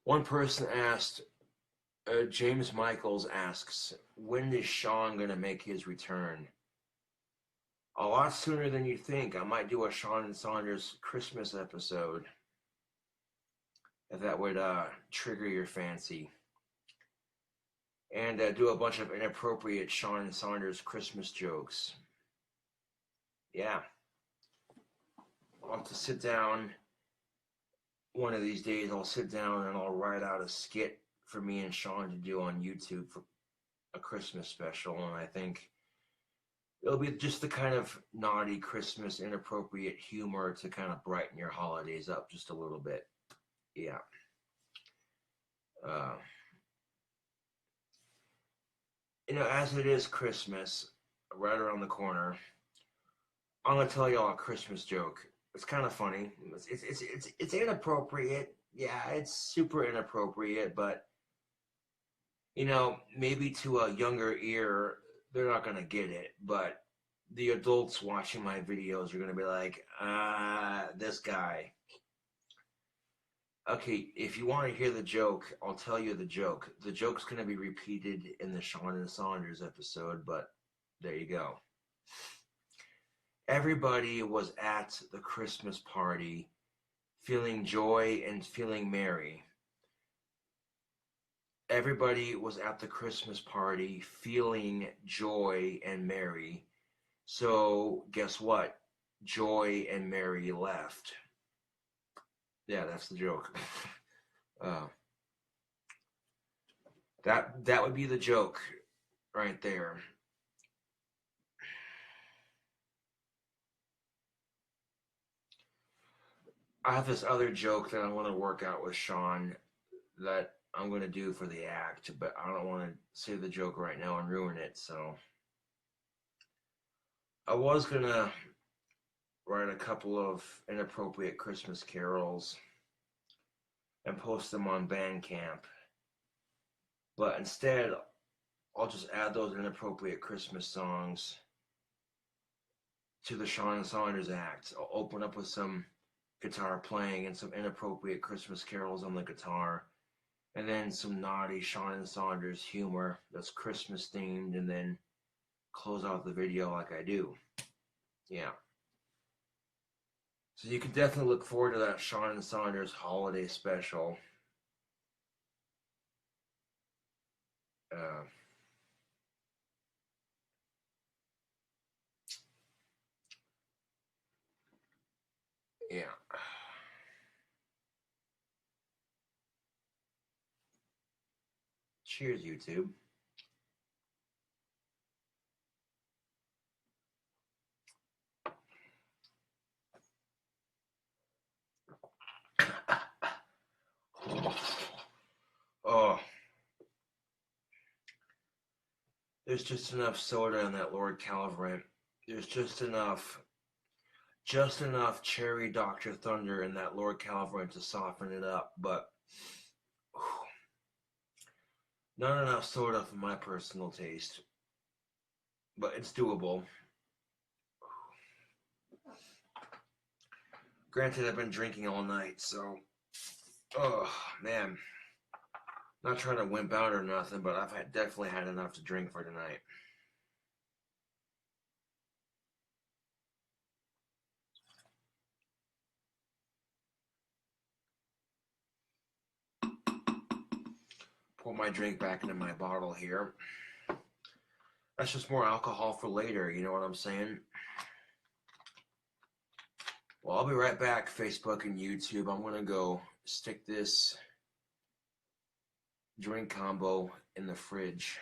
One person asked, James Michaels asks, when is Sean going to make his return? A lot sooner than you think. I might do a Sean and Saunders Christmas episode, if that would trigger your fancy. And do a bunch of inappropriate Sean and Saunders Christmas jokes. Yeah. I'll have to sit down. One of these days I'll sit down and I'll write out a skit for me and Sean to do on YouTube for a Christmas special. And I think It'll be just the kind of naughty Christmas inappropriate humor to kind of brighten your holidays up just a little bit. Yeah. Uh, as it is Christmas right around the corner, I'm gonna tell y'all a Christmas joke. It's kind of funny. It's inappropriate. Yeah, it's super inappropriate, but maybe to a younger ear, they're not gonna get it. But the adults watching my videos are gonna be like, this guy. Okay, if you want to hear the joke, I'll tell you the joke. The joke's gonna be repeated in the Sean and Saunders episode, but there you go. Everybody was at the Christmas party feeling joy and feeling merry. Everybody was at the Christmas party feeling joy and merry. So guess what? Joy and Mary left. Yeah, that's the joke. That would be the joke right there. I have this other joke that I want to work out with Sean that I'm going to do for the act, but I don't want to say the joke right now and ruin it, so I was going to write a couple of inappropriate Christmas carols and post them on Bandcamp, but instead I'll just add those inappropriate Christmas songs to the Sean and Saunders act. I'll open up with some guitar playing and some inappropriate Christmas carols on the guitar, and then some naughty Sean and Saunders humor that's Christmas themed, and then close out the video like I do. Yeah. So you can definitely look forward to that Sean and Saunders holiday special. Yeah. Cheers, YouTube. Oh. There's just enough soda in that Lord Calvert. There's just enough cherry Dr. Thunder in that Lord Calvert to soften it up, but not enough soda for my personal taste. But it's doable. Granted, I've been drinking all night, so oh man. Not trying to wimp out or nothing, but I've definitely had enough to drink for tonight. Pour my drink back into my bottle here. That's just more alcohol for later, you know what I'm saying? Well, I'll be right back, Facebook and YouTube. I'm gonna go stick this drink combo in the fridge.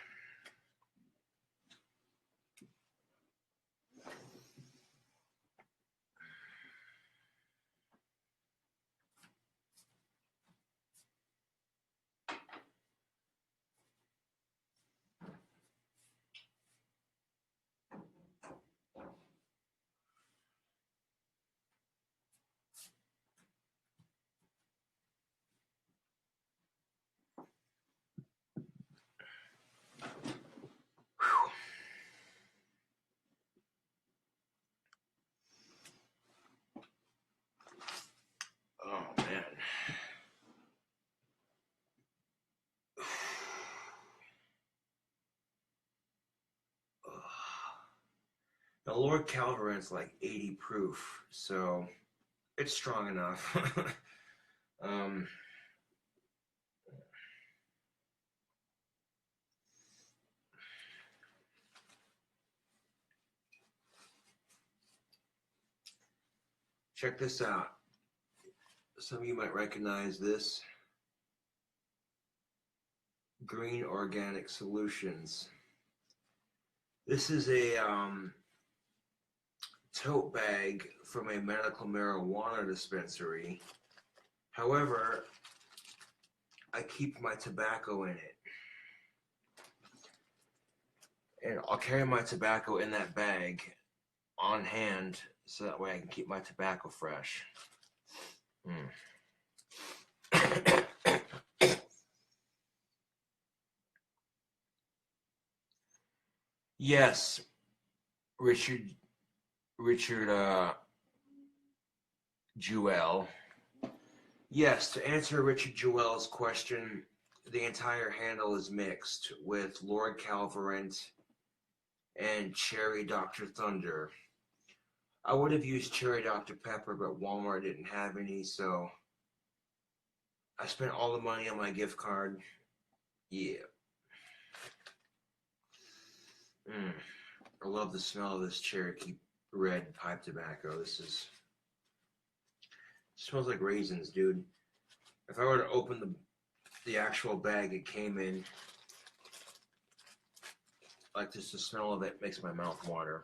Oh man. Now, Lord Calvert's like 80 proof, so it's strong enough. Check this out. Some of you might recognize this. Green Organic Solutions. This is a tote bag from a medical marijuana dispensary. However, I keep my tobacco in it. And I'll carry my tobacco in that bag on hand so that way I can keep my tobacco fresh. Yes, Richard Jewell. Yes, to answer Richard Jewell's question, the entire handle is mixed with Lord Calverant and Cherry Dr. Thunder. I would have used Cherry Dr. Pepper, but Walmart didn't have any, so I spent all the money on my gift card. Yeah. I love the smell of this Cherokee red pipe tobacco. Smells like raisins, dude. If I were to open the actual bag it came in, like just the smell of it makes my mouth water.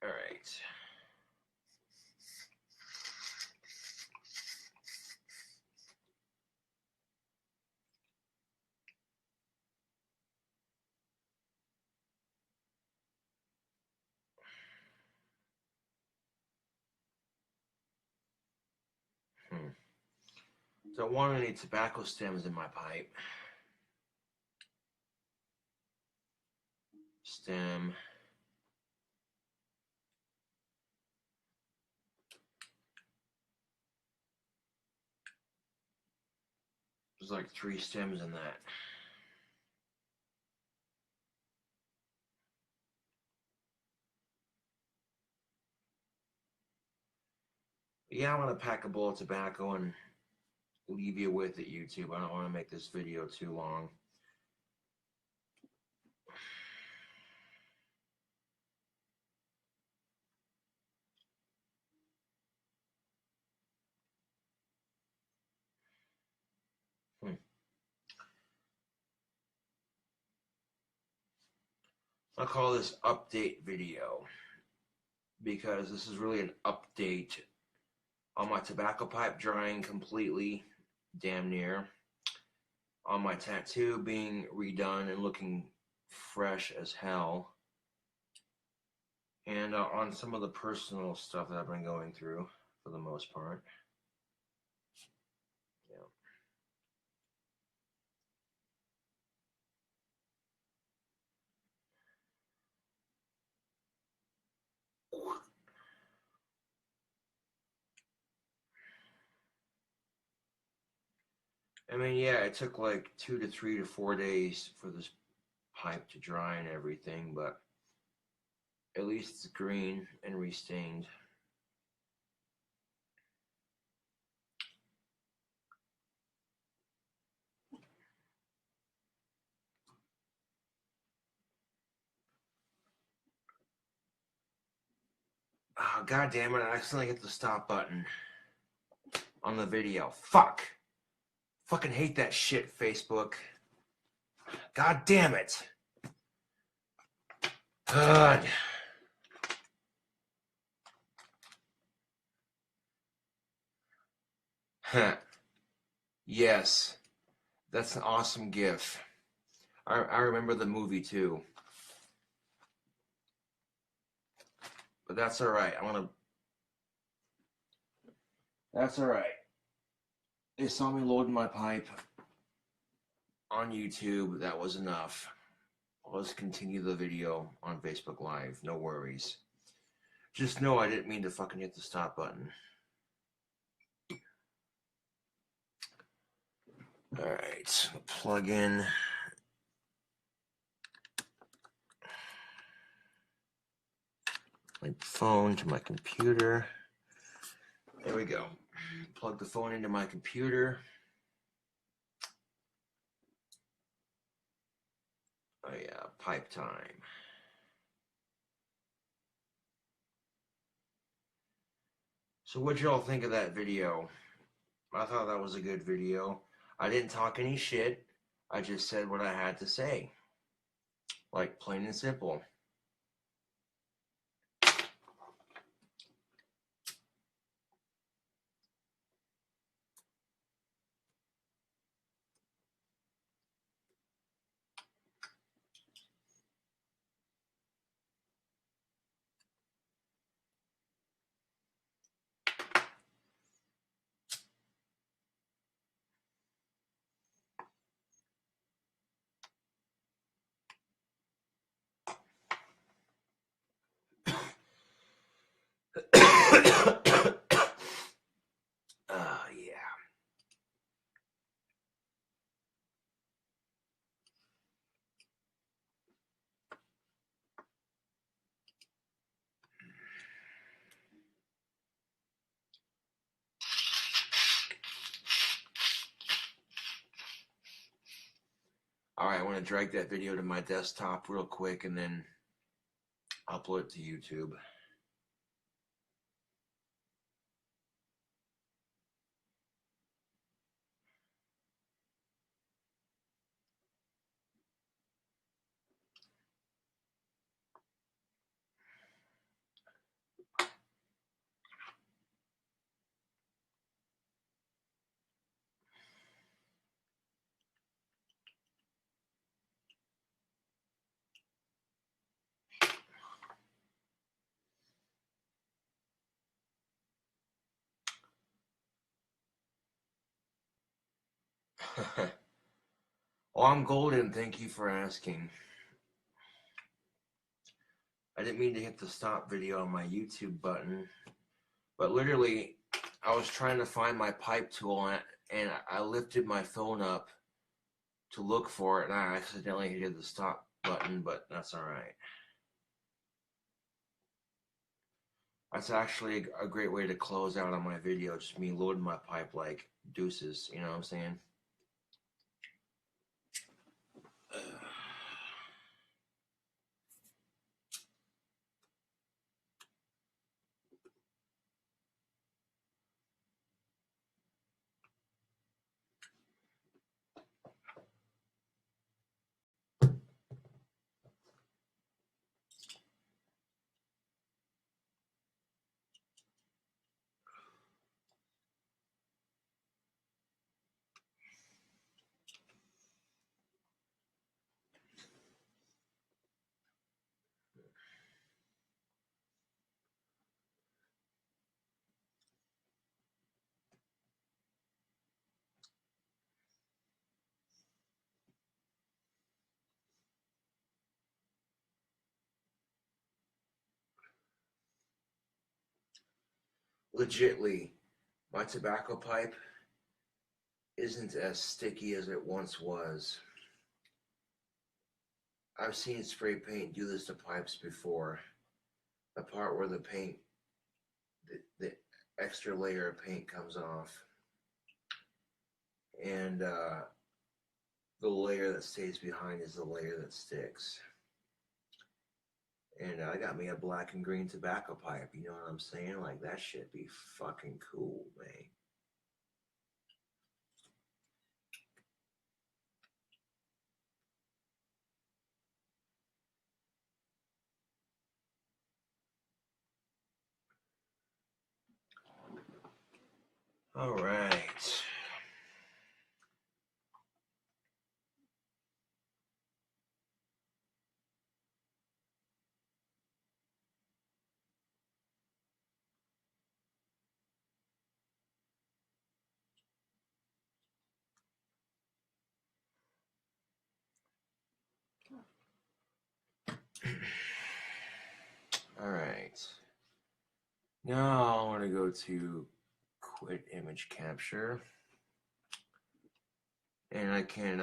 All right. Don't want any tobacco stems in my pipe. Stem. There's like 3 stems in that. Yeah, I'm going to pack a bowl of tobacco and leave you with it, YouTube. I don't want to make this video too long. I'll call this update video because this is really an update on my tobacco pipe drying completely, damn near, on my tattoo being redone and looking fresh as hell, and on some of the personal stuff that I've been going through for the most part. Yeah. I mean, yeah, it took like 2 to 3 to 4 days for this pipe to dry and everything, but at least it's green and restained. Oh, God damn it, I accidentally hit the stop button on the video. Fuck. Fucking hate that shit, Facebook. God damn it. God. Yes. That's an awesome gif. I remember the movie too. But that's alright. That's alright. They saw me loading my pipe on YouTube. That was enough. Let's continue the video on Facebook Live. No worries. Just know I didn't mean to fucking hit the stop button. Alright. Plug in my phone to my computer. There we go. Plug the phone into my computer. Oh yeah, pipe time. So what'd y'all think of that video? I thought that was a good video. I didn't talk any shit. I just said what I had to say. Like, plain and simple. Alright, I want to drag that video to my desktop real quick and then upload it to YouTube. Well, I'm golden, thank you for asking. I didn't mean to hit the stop video on my YouTube button, but literally I was trying to find my pipe tool and I lifted my phone up to look for it and I accidentally hit the stop button, but that's alright. That's actually a great way to close out on my video, just me loading my pipe like deuces, you know what I'm saying? Legitly, my tobacco pipe isn't as sticky as it once was. I've seen spray paint do this to pipes before. The part where the paint, the extra layer of paint comes off. And the layer that stays behind is the layer that sticks. And I got me a black and green tobacco pipe, you know what I'm saying? Like, that shit be fucking cool, man. All right. All right. Now I want to go to quit image capture. And I can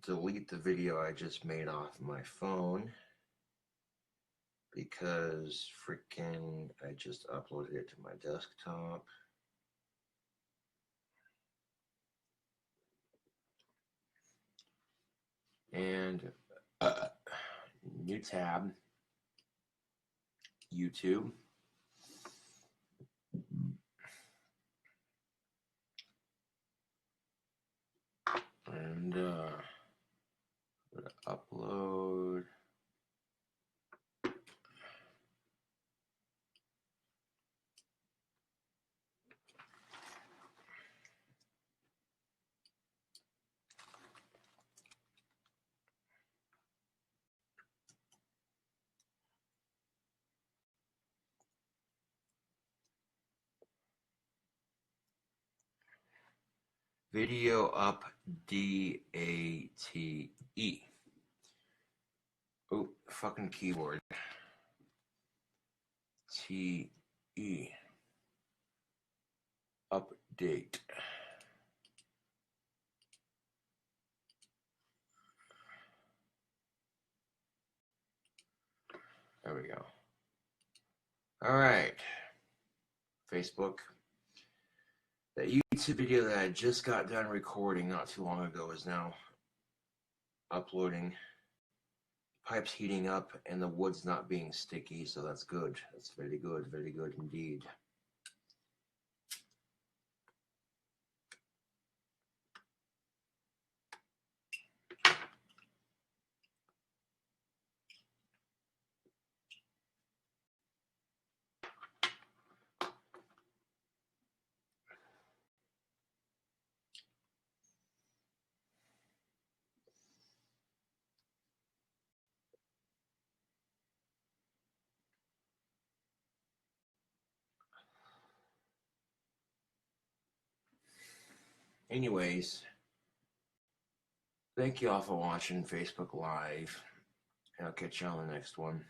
delete the video I just made off my phone because freaking I just uploaded it to my desktop. And new tab, YouTube. And upload. Video up DATE. Oh, fucking keyboard. TE. Update. There we go. All right. Facebook. That YouTube video that I just got done recording not too long ago is now uploading. Pipes heating up and the wood's not being sticky, so that's good. That's very good indeed. Anyways, thank you all for watching Facebook Live, and I'll catch you on the next one.